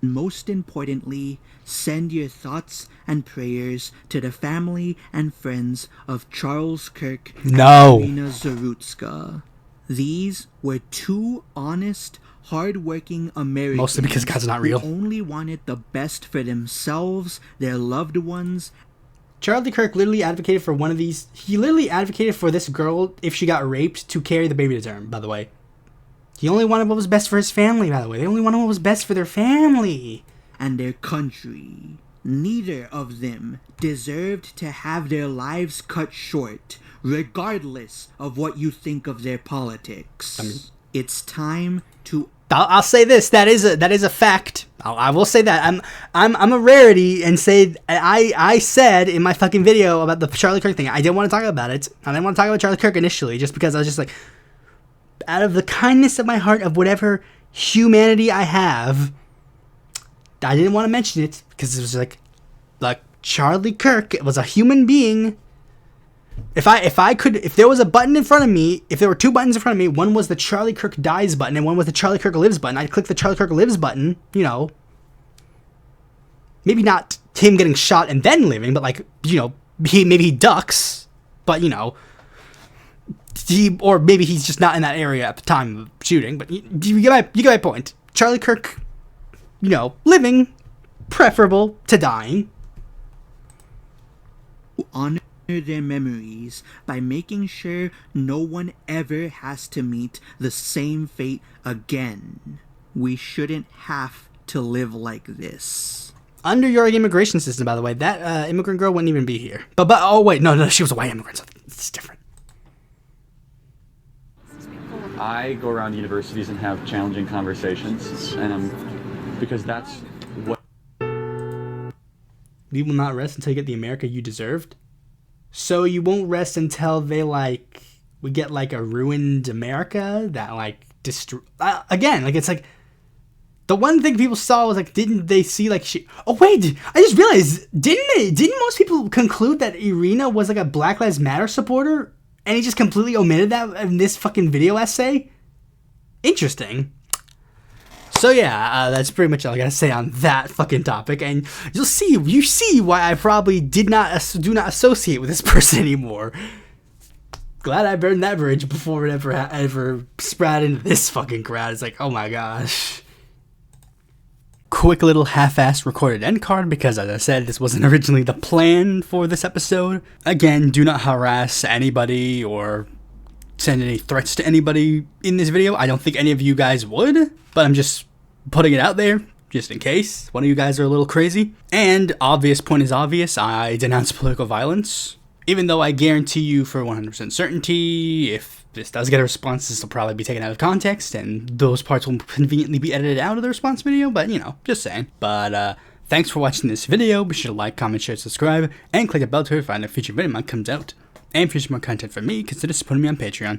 Most importantly, send your thoughts and prayers to the family and friends of Charles Kirk and Irina Zarutska. These were two honest, hardworking Americans. Mostly because God's not real. Who only wanted the best for themselves, their loved ones. Charlie Kirk literally advocated for one of these. He literally advocated for this girl, if she got raped, to carry the baby to term, by the way. He only wanted what was best for his family, by the way. They only wanted what was best for their family. And their country. Neither of them deserved to have their lives cut short, regardless of what you think of their politics. It's time to... I'll say this. That is a fact. I will say that. I'm a rarity and say I said in my fucking video about the Charlie Kirk thing, I didn't want to talk about it. I didn't want to talk about Charlie Kirk initially, just because I was just like, out of the kindness of my heart, of whatever humanity I have, I didn't want to mention it because it was like Charlie Kirk was a human being. If there was a button in front of me, if there were two buttons in front of me, one was the Charlie Kirk dies button and one was the Charlie Kirk lives button, I'd click the Charlie Kirk lives button, you know. Maybe not him getting shot and then living, but like, you know, maybe he ducks, but you know, or maybe he's just not in that area at the time of shooting, but you get my point. Charlie Kirk, you know, living, preferable to dying. Honor their memories by making sure no one ever has to meet the same fate again. We shouldn't have to live like this. Under your immigration system, by the way, that immigrant girl wouldn't even be here. But oh wait, no, she was a white immigrant, so it's different. I go around universities and have challenging conversations, and because that's what... We will not rest until you get the America you deserved. So you won't rest until we get like a ruined America that like again, like it's like the one thing people saw was like, didn't they see like oh wait, I just realized, didn't most people conclude that Irina was like a Black Lives Matter supporter? And he just completely omitted that in this fucking video essay? Interesting. So yeah, that's pretty much all I gotta say on that fucking topic. And you see why I probably do not associate with this person anymore. Glad I burned that bridge before it ever spread into this fucking crowd. It's like, oh my gosh. Quick little half-assed recorded end card because, as I said, this wasn't originally the plan for this episode. Again, do not harass anybody or send any threats to anybody in this video. I don't think any of you guys would, but I'm just putting it out there just in case one of you guys are a little crazy. And obvious point is obvious. I denounce political violence. Even though I guarantee you for 100% certainty, if this does get a response, this will probably be taken out of context, and those parts will conveniently be edited out of the response video, but, you know, just saying. But, thanks for watching this video. Be sure to like, comment, share, subscribe, and click the bell to find a future video when it comes out. And for more content from me, consider supporting me on Patreon.